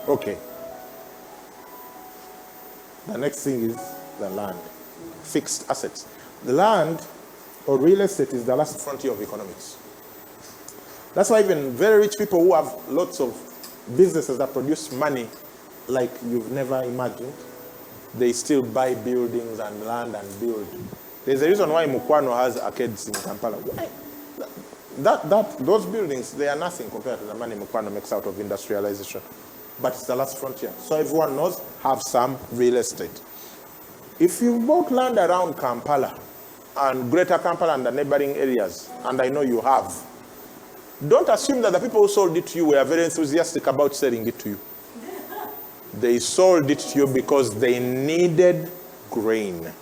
[SPEAKER 2] Okay. The next thing is the land. Fixed assets. The land or real estate is the last frontier of economics. That's why even very rich people who have lots of businesses that produce money like you've never imagined, they still buy buildings and land and build. There's a reason why Mukwano has arcades in Kampala. Why? Those buildings, they are nothing compared to the money Mukwano makes out of industrialization. But it's the last frontier. So everyone knows, have some real estate. If you bought land around Kampala and Greater Kampala and the neighboring areas, and I know you have, don't assume that the people who sold it to you were very enthusiastic about selling it to you. They sold it to you because they needed grain.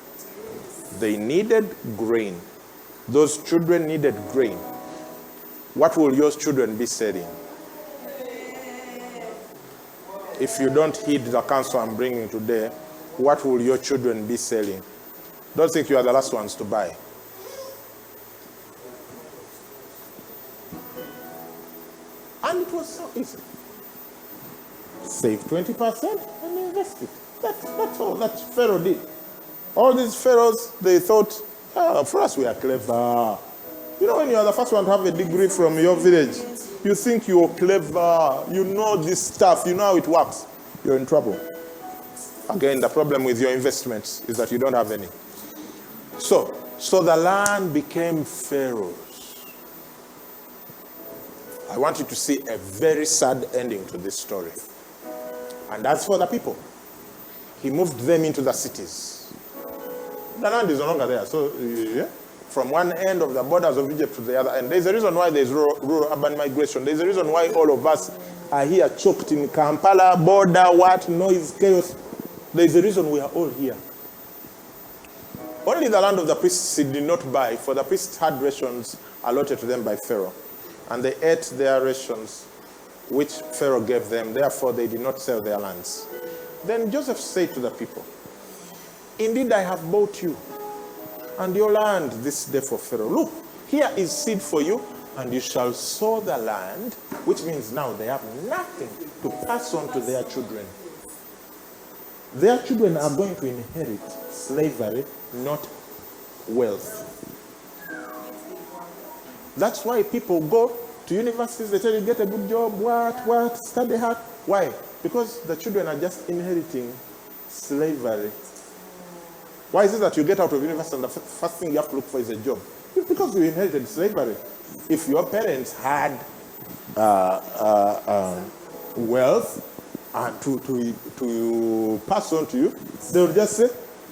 [SPEAKER 2] They needed grain. Those children needed grain. What will your children be selling? If you don't heed the counsel I'm bringing today, what will your children be selling? Don't think you are the last ones to buy. And it was so easy. Save 20% and invest it. That's all that Pharaoh did. All these pharaohs, they thought, for us we are clever. You know when you are the first one to have a degree from your village, you think you're clever, you know this stuff, you know how it works. You're in trouble. Again, the problem with your investments is that you don't have any. So the land became Pharaoh's. I want you to see a very sad ending to this story. And as for the people, he moved them into the cities. The land is no longer there. So, from one end of the borders of Egypt to the other end. There's a reason why there's rural urban migration. There's a reason why all of us are here choked in Kampala, border, noise, chaos. There's a reason we are all here. Only the land of the priests he did not buy, for the priests had rations allotted to them by Pharaoh. And they ate their rations, which Pharaoh gave them. Therefore, they did not sell their lands. Then Joseph said to the people, "Indeed, I have bought you and your land this day for Pharaoh. Look, here is seed for you, and you shall sow the land," which means now they have nothing to pass on to their children. Their children are going to inherit slavery, not wealth. That's why people go to universities, they tell you, get a good job, study hard. Why? Because the children are just inheriting slavery. Why is it that you get out of university and the first thing you have to look for is a job? It's because you inherited slavery. If your parents had wealth to pass on to you, they would just say,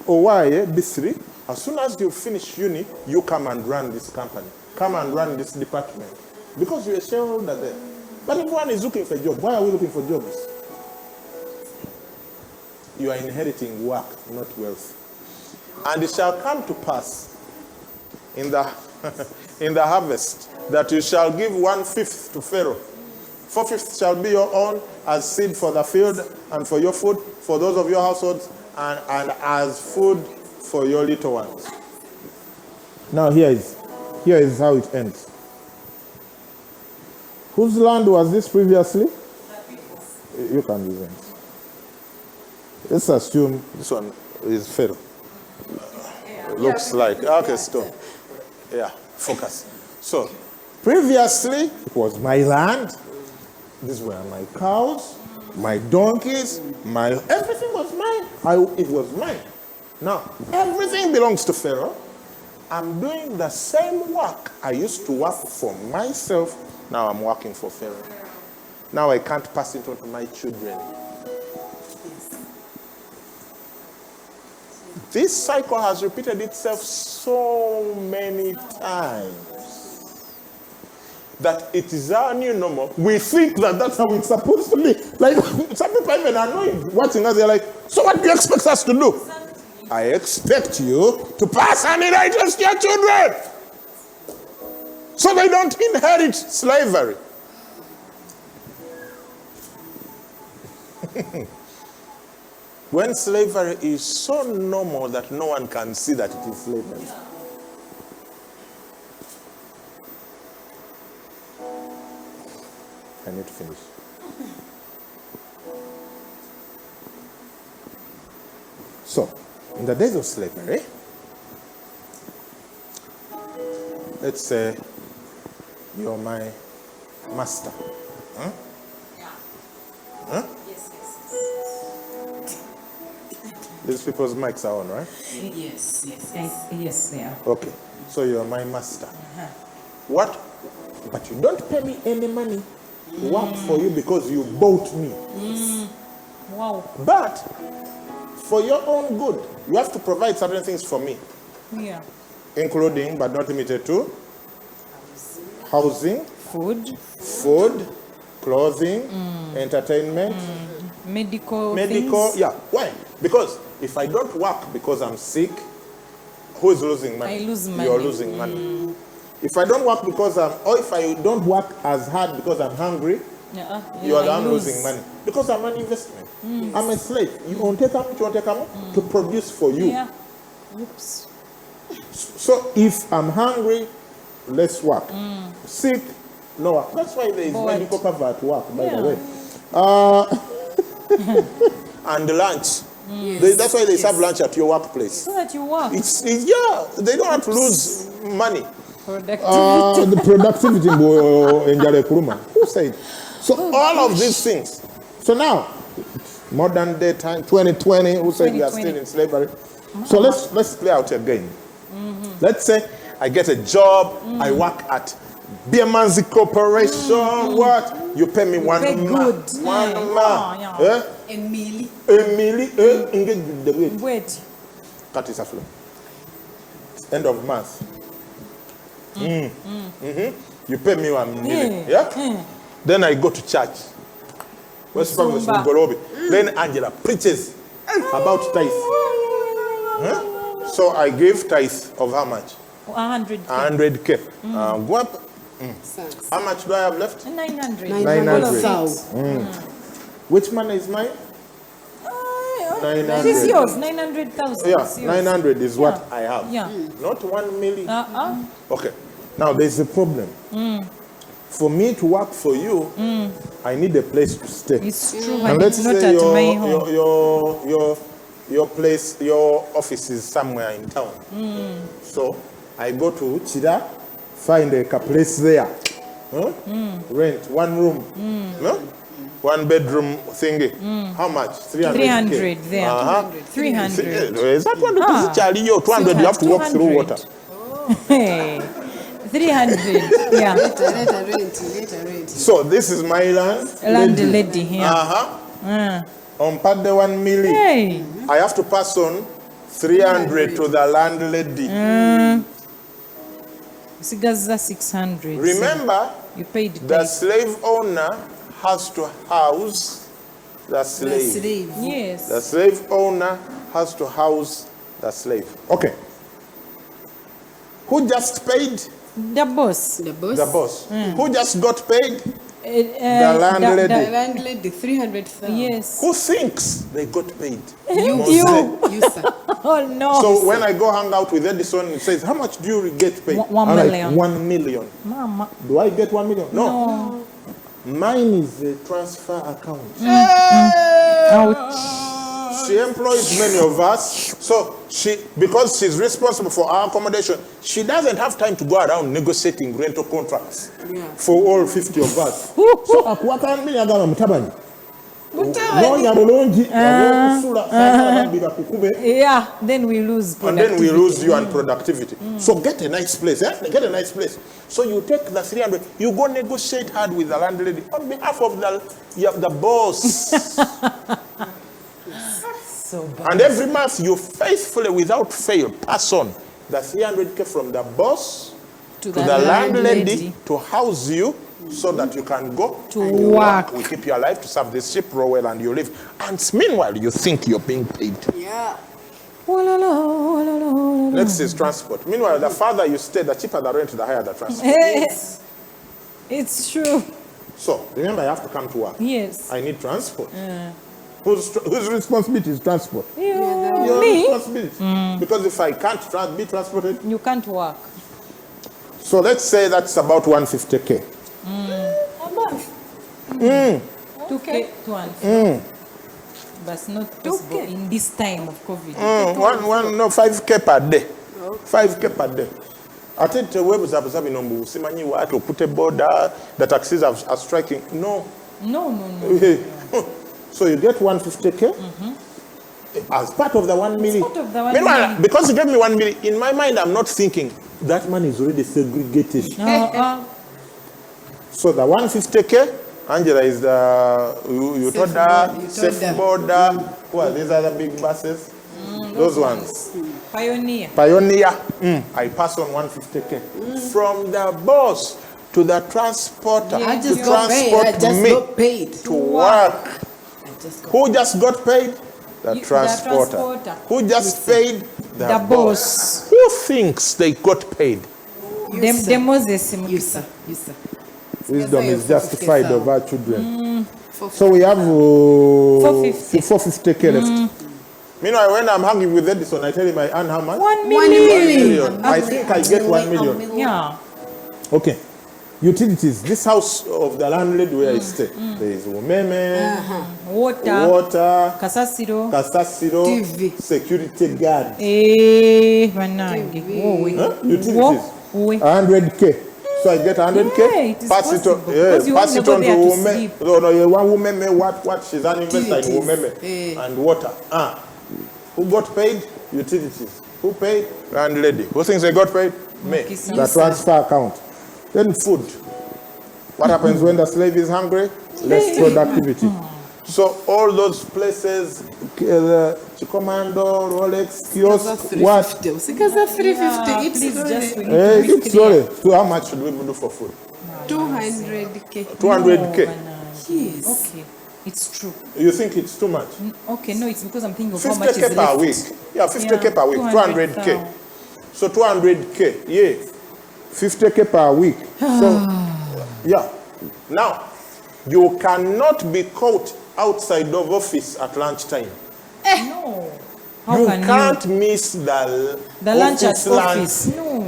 [SPEAKER 2] oh, why, Bisri? As soon as you finish uni, you come and run this company. Come and run this department. Because you're a shareholder there. But everyone is looking for a job. Why are we looking for jobs? You are inheriting work, not wealth. And it shall come to pass in the in the harvest that you shall give 1/5 to Pharaoh. 4/5 shall be your own as seed for the field and for your food, for those of your households, and as food for your little ones. Now here is how it ends. Whose land was this previously? You can use it. Let's assume this one is Pharaoh. Looks like. Okay, stop. Yeah, focus. So, previously, it was my land. These were my cows, my donkeys, everything was mine. It was mine. Now, everything belongs to Pharaoh. I'm doing the same work I used to work for myself. Now I'm working for Pharaoh. Now I can't pass it on to my children. This cycle has repeated itself so many times that it is our new normal. We think that that's how it's supposed to be. Like, some people are even annoyed watching us. They're like, so what do you expect us to do? I expect you to pass on inheritance to your children so they don't inherit slavery. When slavery is so normal that no one can see that it is slavery. I need to finish. So, in the days of slavery, let's say you're my master. Huh?
[SPEAKER 3] Yeah.
[SPEAKER 2] Huh?
[SPEAKER 3] Yes.
[SPEAKER 2] These people's mics are on, right?
[SPEAKER 3] Yes, they are.
[SPEAKER 2] Okay. So you're my master. What? But you don't pay me any money. Work for you because you bought me.
[SPEAKER 3] Wow.
[SPEAKER 2] But for your own good, you have to provide certain things for me.
[SPEAKER 3] Yeah.
[SPEAKER 2] Including, but not limited to, housing,
[SPEAKER 3] Food,
[SPEAKER 2] clothing, entertainment,
[SPEAKER 3] medical things.
[SPEAKER 2] Yeah. Why? Because if I don't work because I'm sick, who is losing money?
[SPEAKER 3] I lose money.
[SPEAKER 2] You're losing money. If I don't work because or if I don't work as hard because I'm hungry, you are the one losing money. Because I'm an investment. I'm a slave. You won't take to produce for you.
[SPEAKER 3] Yeah. Oops.
[SPEAKER 2] So if I'm hungry, less work. Sick, no work. That's why there is medical cover at work, by the way. And lunch.
[SPEAKER 3] Yes.
[SPEAKER 2] That's why they serve lunch at your workplace.
[SPEAKER 3] So that you work.
[SPEAKER 2] They don't have to lose money.
[SPEAKER 3] Productivity.
[SPEAKER 2] The productivity who said? So all of these things. So now, modern day time, 2020, who said we are still in slavery? So let's clear out again. Let's say I get a job, I work at Biermanzi Corporation. What? You pay me one
[SPEAKER 3] good.
[SPEAKER 2] Emily.
[SPEAKER 3] Wait.
[SPEAKER 2] That is a flow. End of month. You pay me 1 million. Yeah? Then I go to church. Then Angela preaches about tithe. So I give tithe of how much? 100K. Go up. How much do I have left?
[SPEAKER 3] 900.
[SPEAKER 2] 900. Which money is mine? 900.
[SPEAKER 3] This is yours. 900,000.
[SPEAKER 2] Yeah, 900 is what I have.
[SPEAKER 3] Yeah.
[SPEAKER 2] Not 1 million. Okay. Now there's a problem. For me to work for you, I need a place to stay.
[SPEAKER 3] It's true.
[SPEAKER 2] And let's
[SPEAKER 3] not
[SPEAKER 2] say
[SPEAKER 3] at my home.
[SPEAKER 2] your place, your office is somewhere in town. So I go to Chida, find a place there. Rent, 1 room. No? 1 bedroom thingy. How much? 300.
[SPEAKER 3] 300 there. 300.
[SPEAKER 2] Is that 200? 200, you have to walk through water.
[SPEAKER 3] Hey. 300. Yeah.
[SPEAKER 4] Later rent.
[SPEAKER 2] So this is my land.
[SPEAKER 3] Landlady here.
[SPEAKER 2] On part the 1 million.
[SPEAKER 3] Hey.
[SPEAKER 2] I have to pass on 300 to the landlady.
[SPEAKER 3] Sigaza 600.
[SPEAKER 2] Remember,
[SPEAKER 3] You paid
[SPEAKER 2] the
[SPEAKER 3] tax.
[SPEAKER 2] slave owner has to house the slave.
[SPEAKER 3] Yes.
[SPEAKER 2] The slave owner has to house the slave. Okay. Who just paid?
[SPEAKER 3] The boss.
[SPEAKER 4] The boss.
[SPEAKER 2] The boss. Who just got paid?
[SPEAKER 3] The
[SPEAKER 2] landlady.
[SPEAKER 4] The landlady, 300,000.
[SPEAKER 3] Yes.
[SPEAKER 2] Who thinks they got paid?
[SPEAKER 3] You.
[SPEAKER 4] You, sir.
[SPEAKER 3] Oh no.
[SPEAKER 2] So when I go hang out with Edison, he says, how much do you get paid?
[SPEAKER 3] 1
[SPEAKER 2] I'm
[SPEAKER 3] million.
[SPEAKER 2] Like, 1 million.
[SPEAKER 3] Mama.
[SPEAKER 2] Do I get 1 million? No. Mine is a transfer account.
[SPEAKER 3] Ouch.
[SPEAKER 2] She employs many of us. So because she's responsible for our accommodation, she doesn't have time to go around negotiating rental contracts for all 50 of us. So
[SPEAKER 3] Yeah, then we lose
[SPEAKER 2] and then we
[SPEAKER 3] productivity.
[SPEAKER 2] lose you and productivity. So get a nice place. Get a nice place. So you take the 300, you go negotiate hard with the landlady on behalf of the boss.
[SPEAKER 3] So bad.
[SPEAKER 2] And every month you faithfully, without fail, pass on the 300K from the boss
[SPEAKER 3] To
[SPEAKER 2] to the landlady to house you so that you can go
[SPEAKER 3] To
[SPEAKER 2] and you
[SPEAKER 3] work.
[SPEAKER 2] We keep you alive to serve this ship row well and you live. And meanwhile, you think you're being paid.
[SPEAKER 4] Yeah.
[SPEAKER 2] Next is transport. Meanwhile, the farther you stay, the cheaper the rent, the higher the transport.
[SPEAKER 3] It's true.
[SPEAKER 2] So remember, I have to come to work.
[SPEAKER 3] Yes.
[SPEAKER 2] I need transport. Whose responsibility is transport? Your
[SPEAKER 3] Me?
[SPEAKER 2] responsibility. Because if I can't be transported,
[SPEAKER 3] You can't work.
[SPEAKER 2] so let's say that's about 150K.
[SPEAKER 4] A month.
[SPEAKER 3] 2K to 1. But it's not possible in this time of COVID.
[SPEAKER 2] 5K per day. 5K per day. Ate tewebu zabuzabi nombu simanyi watu put border, the taxis are striking. No.
[SPEAKER 3] No.
[SPEAKER 2] So you get 150K as part of the 1 million.
[SPEAKER 3] part of the 1
[SPEAKER 2] Meanwhile,
[SPEAKER 3] million.
[SPEAKER 2] because you gave me 1 million, in my mind I'm not thinking that money is already segregated. So the 150K, Angela is the you told her safe border. Who are these other big buses? Those ones.
[SPEAKER 3] Pioneer.
[SPEAKER 2] I pass on 150K from the boss to the transporter.
[SPEAKER 4] I just
[SPEAKER 2] to
[SPEAKER 4] got paid.
[SPEAKER 2] transport
[SPEAKER 4] I just
[SPEAKER 2] me
[SPEAKER 4] got paid.
[SPEAKER 2] to work. Who just got paid? The transporter. Who just paid?
[SPEAKER 3] The boss.
[SPEAKER 2] Who thinks they got paid?
[SPEAKER 3] The Moses.
[SPEAKER 4] You, sir.
[SPEAKER 2] Wisdom is justified of our children.
[SPEAKER 4] 450.
[SPEAKER 2] So we have
[SPEAKER 3] 450.
[SPEAKER 2] 450K left. Meanwhile, when I'm hanging with Edison, I tell him I earn how much?
[SPEAKER 3] 1
[SPEAKER 4] 1
[SPEAKER 3] million.
[SPEAKER 4] million.
[SPEAKER 2] I think I get 1 million.
[SPEAKER 3] Yeah.
[SPEAKER 2] Okay. Utilities. This house of the landlady where I stay, there is umeme, water,
[SPEAKER 3] Kasasiro.
[SPEAKER 4] TV.
[SPEAKER 2] security guard.
[SPEAKER 3] Banange.
[SPEAKER 2] Utilities. 100K. So I get 100K.
[SPEAKER 3] Yeah, it is
[SPEAKER 2] pass it on.
[SPEAKER 3] possible, because you
[SPEAKER 2] Pass
[SPEAKER 3] won't
[SPEAKER 2] it
[SPEAKER 3] go
[SPEAKER 2] on to
[SPEAKER 3] there to
[SPEAKER 2] women.
[SPEAKER 3] sleep.
[SPEAKER 2] No, you want women. What? She's an investor in women and water. Who got paid? Utilities. Who paid? Landlady. Who thinks they got paid? Me.
[SPEAKER 3] Mukisa.
[SPEAKER 2] The transfer account. Then food. What happens when the slave is hungry? Less productivity. So all those places, Chicomando, Rolex, kiosk, what?
[SPEAKER 4] Because 350.
[SPEAKER 3] Please just
[SPEAKER 2] It's sorry. So how much should we do for food?
[SPEAKER 4] 200K.
[SPEAKER 2] 200K.
[SPEAKER 4] Yes.
[SPEAKER 3] Okay. It's true.
[SPEAKER 2] You think it's too much?
[SPEAKER 3] Okay, no, it's because I'm thinking of how much
[SPEAKER 2] 50K
[SPEAKER 3] is
[SPEAKER 2] per
[SPEAKER 3] left.
[SPEAKER 2] week. Yeah, 50K per week. 200K.
[SPEAKER 3] 200,000.
[SPEAKER 2] So 200K. Yeah. 50K per week. So, yeah. Now, you cannot be caught outside of office at lunchtime.
[SPEAKER 3] No. How
[SPEAKER 2] You
[SPEAKER 3] can
[SPEAKER 2] can't miss the
[SPEAKER 3] lunch at
[SPEAKER 2] office lunch.
[SPEAKER 3] office? No.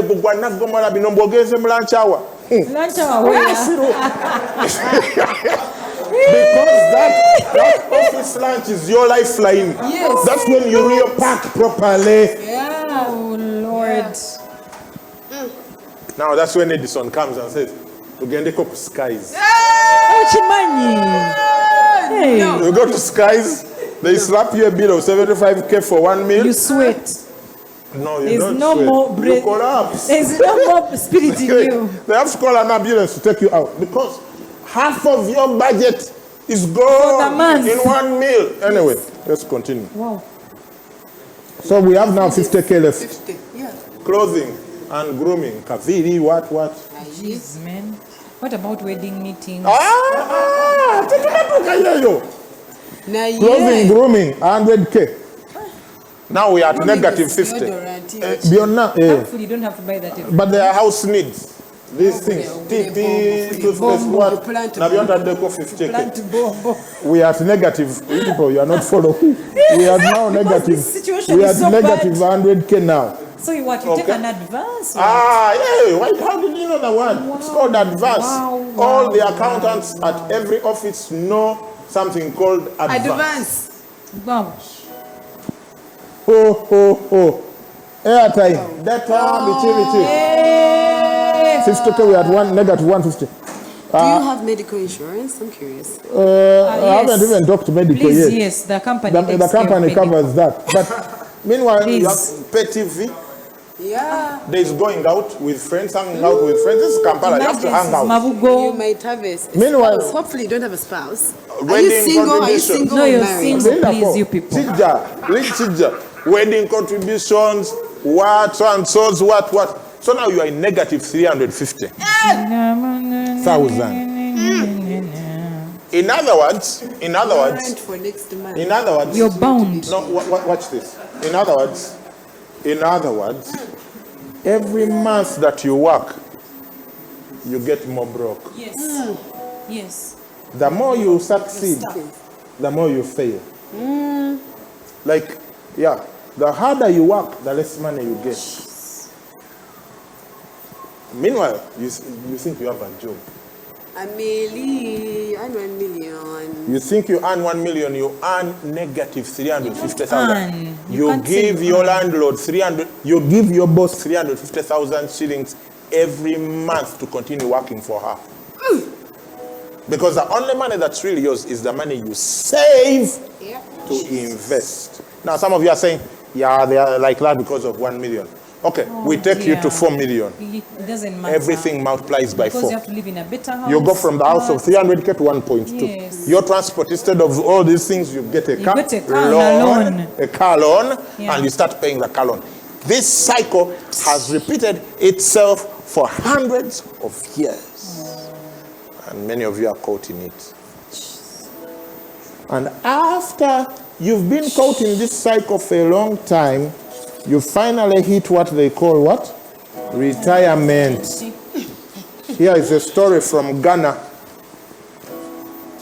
[SPEAKER 2] Bugwana gomala bino mbogeze mu lunch hour.
[SPEAKER 3] Lunch hour where?
[SPEAKER 2] Because that office lunch is your lifeline.
[SPEAKER 4] Yes.
[SPEAKER 2] That's when you repack properly.
[SPEAKER 3] Oh, Lord.
[SPEAKER 2] Now that's when Edison comes and says, "Tugende ko ku skies."
[SPEAKER 3] Ochimanyi. Hey,
[SPEAKER 2] You go to skies, they slap you a bill of 75K for 1 meal.
[SPEAKER 3] you sweat.
[SPEAKER 2] No, you
[SPEAKER 3] There's
[SPEAKER 2] don't
[SPEAKER 3] no
[SPEAKER 2] sweat.
[SPEAKER 3] more
[SPEAKER 2] You
[SPEAKER 3] breath.
[SPEAKER 2] collapse.
[SPEAKER 3] There's no more spirit in you.
[SPEAKER 2] They have to call an ambulance to take you out because half of your budget is
[SPEAKER 3] the
[SPEAKER 2] gone
[SPEAKER 3] month.
[SPEAKER 2] in 1 meal. Anyway, let's continue.
[SPEAKER 3] Wow.
[SPEAKER 2] So we have now 50K left.
[SPEAKER 4] 50. Yeah.
[SPEAKER 2] Clothing and grooming. Kaviri, what?
[SPEAKER 3] Jeez, man. What about wedding meetings?
[SPEAKER 4] Now,
[SPEAKER 2] Clothing, grooming, 100K. Now we are at negative 50. Beyond now,
[SPEAKER 3] Hopefully you don't have to buy that every
[SPEAKER 2] but they are house needs. These things, TP, toothpaste, what? Now beyond that, they go 50K.
[SPEAKER 3] plant bomb.
[SPEAKER 2] We are at negative. You people, you are not following. We are now negative.
[SPEAKER 3] this situation
[SPEAKER 2] We are
[SPEAKER 3] is
[SPEAKER 2] at
[SPEAKER 3] so
[SPEAKER 2] negative 100K now.
[SPEAKER 3] So you what? You take an advance? Or?
[SPEAKER 2] Yeah. How did you know that one? It's called advance.
[SPEAKER 3] Wow,
[SPEAKER 2] All the accountants at every office know something called advance.
[SPEAKER 4] Advance.
[SPEAKER 3] Wow.
[SPEAKER 2] Ho. Airtime. Data, maturity. 50K, we are at negative 150.
[SPEAKER 4] Do you have medical insurance? I'm curious.
[SPEAKER 2] I haven't
[SPEAKER 3] yes.
[SPEAKER 2] even talked medical
[SPEAKER 3] Please,
[SPEAKER 2] yet.
[SPEAKER 3] yes, the company.
[SPEAKER 2] The
[SPEAKER 3] takes care of
[SPEAKER 2] company
[SPEAKER 3] medical.
[SPEAKER 2] covers that. But meanwhile, you
[SPEAKER 3] Please.
[SPEAKER 2] have pay TV.
[SPEAKER 4] Yeah.
[SPEAKER 2] There's going out with friends, hanging out with friends. This is Kampala. You have to hang out.
[SPEAKER 4] You
[SPEAKER 3] Mabugo.
[SPEAKER 4] might have a spouse.
[SPEAKER 2] Meanwhile-
[SPEAKER 4] Hopefully you don't have a spouse. Are you
[SPEAKER 2] Wedding
[SPEAKER 4] single? Are you
[SPEAKER 2] contribution.
[SPEAKER 4] single
[SPEAKER 3] No,
[SPEAKER 4] or
[SPEAKER 3] you're
[SPEAKER 4] married?
[SPEAKER 3] single. Please, you people.
[SPEAKER 2] Chija. Wedding contributions, what, so and so's, what. So now you are in negative 350,000. In other words,
[SPEAKER 4] Rent for next month.
[SPEAKER 3] You're bound.
[SPEAKER 2] no, watch this. In other words, every month that you work, you get more broke.
[SPEAKER 3] Yes. Yes.
[SPEAKER 2] The more you succeed, the more you fail. Like, the harder you work, the less money you get. Meanwhile, you think you have a job.
[SPEAKER 4] A million, and 1 million.
[SPEAKER 2] You think you earn 1 million, you earn negative 350,000.
[SPEAKER 3] earn. You
[SPEAKER 2] You
[SPEAKER 3] can't say
[SPEAKER 2] give
[SPEAKER 3] you
[SPEAKER 2] your
[SPEAKER 3] earn.
[SPEAKER 2] landlord 300, you give your boss 350,000 shillings every month to continue working for her. Because the only money that's really yours is the money you save
[SPEAKER 4] Yeah.
[SPEAKER 2] to invest. Now, some of you are saying, yeah, they are like that because of 1 million. Okay, we take you to 4 million.
[SPEAKER 3] It doesn't matter.
[SPEAKER 2] Everything multiplies by
[SPEAKER 3] because
[SPEAKER 2] 4.
[SPEAKER 3] you have to live in a better house.
[SPEAKER 2] You go from the house of 300K to 1.2.
[SPEAKER 3] Yes.
[SPEAKER 2] Your transport, instead of all these things, you get a car
[SPEAKER 3] get a car loan.
[SPEAKER 2] a car loan,
[SPEAKER 3] Yeah.
[SPEAKER 2] and you start paying the car loan. This cycle has repeated itself for hundreds of years. And many of you are caught in it. And after you've been caught in this cycle for a long time, you finally hit what they call what? Retirement. Here is a story from Ghana,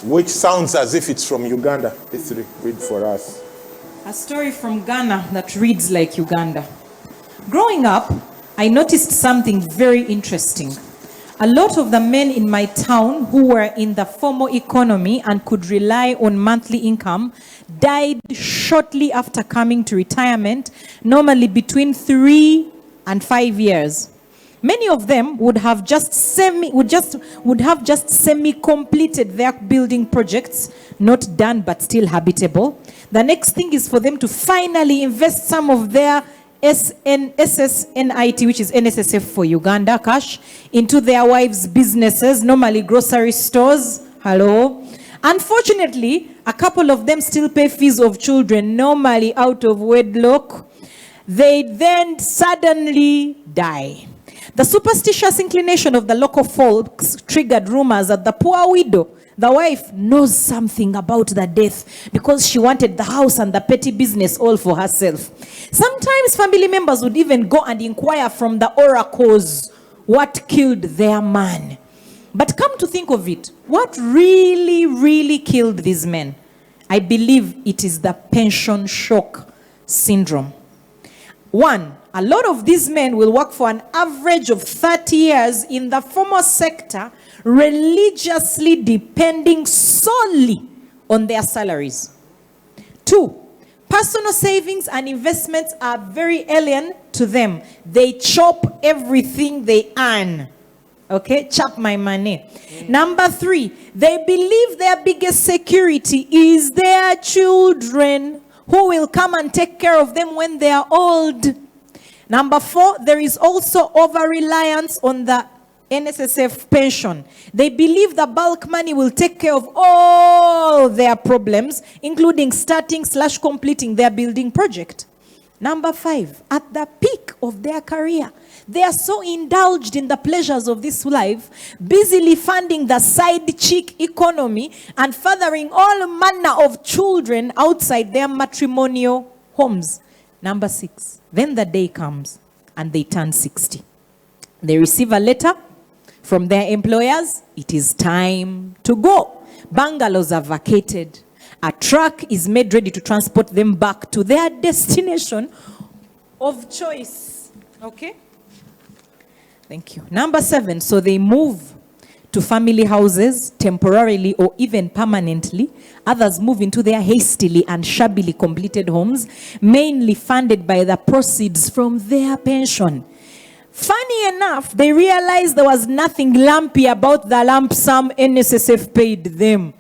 [SPEAKER 2] which sounds as if it's from Uganda. Let's read for us.
[SPEAKER 3] A story from Ghana that reads like Uganda. Growing up, I noticed something very interesting. A lot of the men in my town who were in the formal economy and could rely on monthly income died shortly after coming to retirement, normally between 3 and 5 years. Many of them would have just semi-completed their building projects, not done but still habitable. The next thing is for them to finally invest some of their SSNIT, which is NSSF for Uganda, cash, into their wives' businesses, normally grocery stores. Hello. Unfortunately, a couple of them still pay fees of children, normally out of wedlock. They then suddenly die. The superstitious inclination of the local folks triggered rumors that the poor widow, the wife, knows something about the death because she wanted the house and the petty business all for herself. Sometimes family members would even go and inquire from the oracles what killed their man. But come to think of it, what really killed these men? I believe it is the pension shock syndrome. One, a lot of these men will work for an average of 30 years in the formal sector, religiously depending solely on their salaries. Two, personal savings and investments are very alien to them. They chop everything they earn. Okay, chop my money. Number 3, they believe their biggest security is their children who will come and take care of them when they are old. Number 4, there is also over-reliance on the NSSF pension. They believe the bulk money will take care of all their problems, including starting/completing their building project. Number 5, at the peak of their career, they are so indulged in the pleasures of this life, busily funding the side chick economy and fathering all manner of children outside their matrimonial homes. Number 6, then the day comes and they turn 60. They receive a letter from their employers. It is time to go. Bungalows are vacated. A truck is made ready to transport them back to their destination of choice. Okay? Thank you. Number 7, so they move to family houses temporarily or even permanently. Others move into their hastily and shabbily completed homes, mainly funded by the proceeds from their pension. Funny enough, they realized there was nothing lumpy about the lump sum NSSF paid them.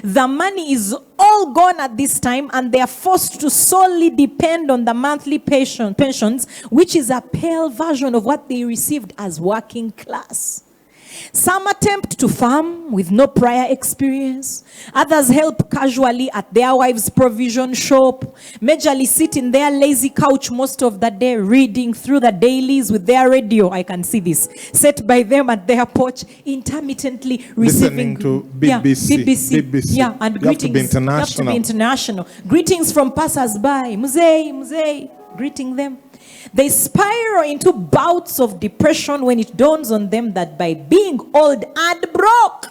[SPEAKER 3] The money is all gone at this time, and they are forced to solely depend on the monthly pensions, which is a pale version of what they received as working class. Some attempt to farm with no prior experience. Others help casually at their wife's provision shop. Majorly sit in their lazy couch most of the day, reading through the dailies with their radio. I can see this. Set by them at their porch, intermittently receiving...
[SPEAKER 2] Listening to BBC.
[SPEAKER 3] BBC. Yeah, and
[SPEAKER 2] you
[SPEAKER 3] greetings.
[SPEAKER 2] Have to be international.
[SPEAKER 3] You have to be international. Greetings from passers-by. Muzei, greeting them. They spiral into bouts of depression when it dawns on them that by being old and broke,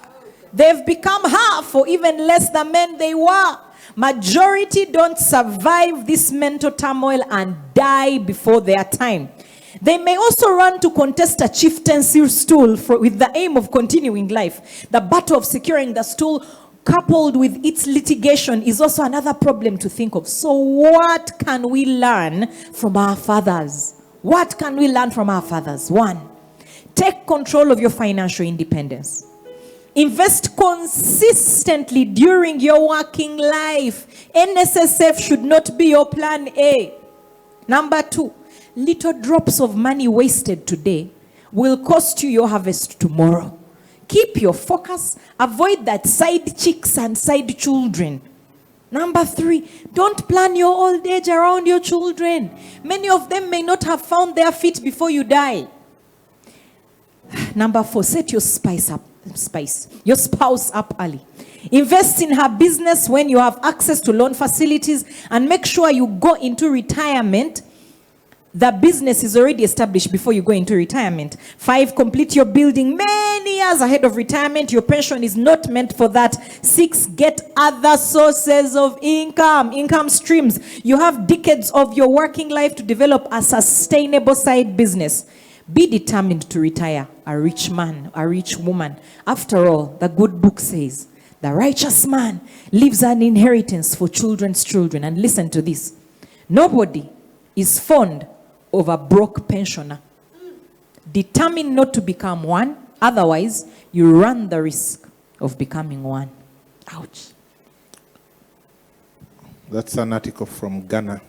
[SPEAKER 3] they've become half or even less the men they were. Majority don't survive this mental turmoil and die before their time. They may also run to contest a chieftaincy stool with the aim of continuing life. The battle of securing the stool, coupled with its litigation, is also another problem to think of. So what can we learn from our fathers? What can we learn from our fathers? 1, take control of your financial independence. Invest consistently during your working life. NSSF should not be your plan A. Number 2, little drops of money wasted today will cost you your harvest tomorrow. Keep your focus. Avoid that side chicks and side children. Number 3, don't plan your old age around your children. Many of them may not have found their feet before you die. Number 4, set your your spouse up early. Invest in her business when you have access to loan facilities, and make sure you go into retirement. The business is already established before you go into retirement. 5, complete your building many years ahead of retirement. Your pension is not meant for that. 6, get other sources of income streams. You have decades of your working life to develop a sustainable side business. Be determined to retire a rich man, a rich woman. After all, the good book says, the righteous man leaves an inheritance for children's children. And listen to this. Nobody is fond of a broke pensioner. Determine not to become one, otherwise you run the risk of becoming one. Ouch.
[SPEAKER 2] That's an article from Ghana.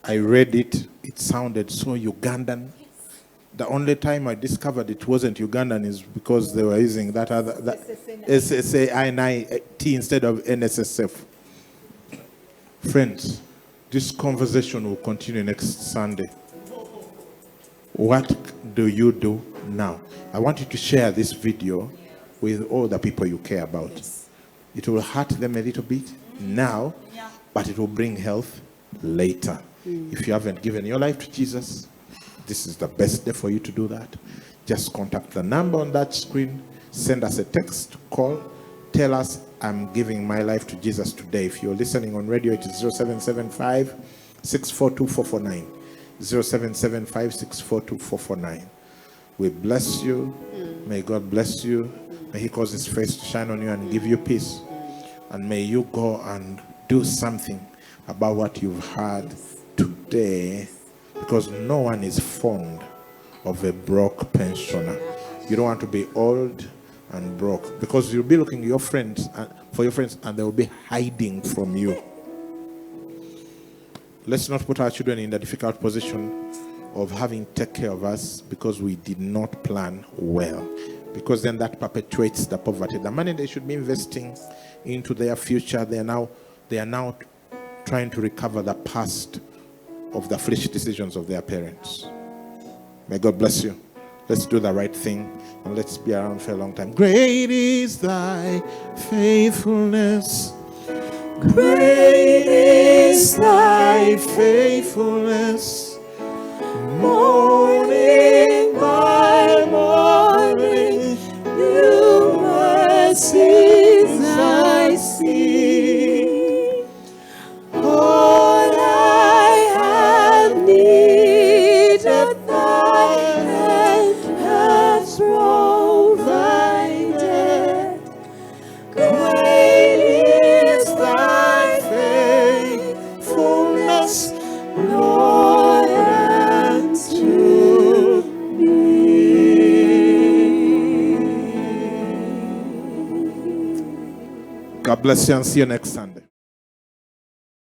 [SPEAKER 2] I read it. It sounded so Ugandan. The only time I discovered it wasn't Ugandan is because they were using that other SSAI instead of NSSF. Friends, this conversation will continue next Sunday. What do you do now? I want you to share this video with all the people you care about. Yes. It will hurt them a little bit now, but it will bring health later. If you haven't given your life to Jesus, this is the best day for you to do that. Just contact the number on that screen. Send us a text, call. Tell us, I'm giving my life to Jesus today. If you're listening on radio, it is 0775 642 449. 0775 642 449. We bless you. May God bless you. May He cause His face to shine on you and give you peace. And may you go and do something about what you've heard today, Because no one is fond of a broke pensioner. You don't want to be old and broke, because you'll be looking your friends for your friends, and they will be hiding from you. Let's not put our children in the difficult position of having to take care of us because we did not plan well, because then that perpetuates the poverty. The money they should be investing into their future, they are now trying to recover the past of the foolish decisions of their parents. May God bless you. Let's do the right thing, and let's be around for a long time. Great is thy faithfulness. Great is thy faithfulness. Morning by morning, new mercies I see. All I have needed, thy hand has provided. Great is thy faithfulness, Lord, unto me. God bless you, and see you next Sunday.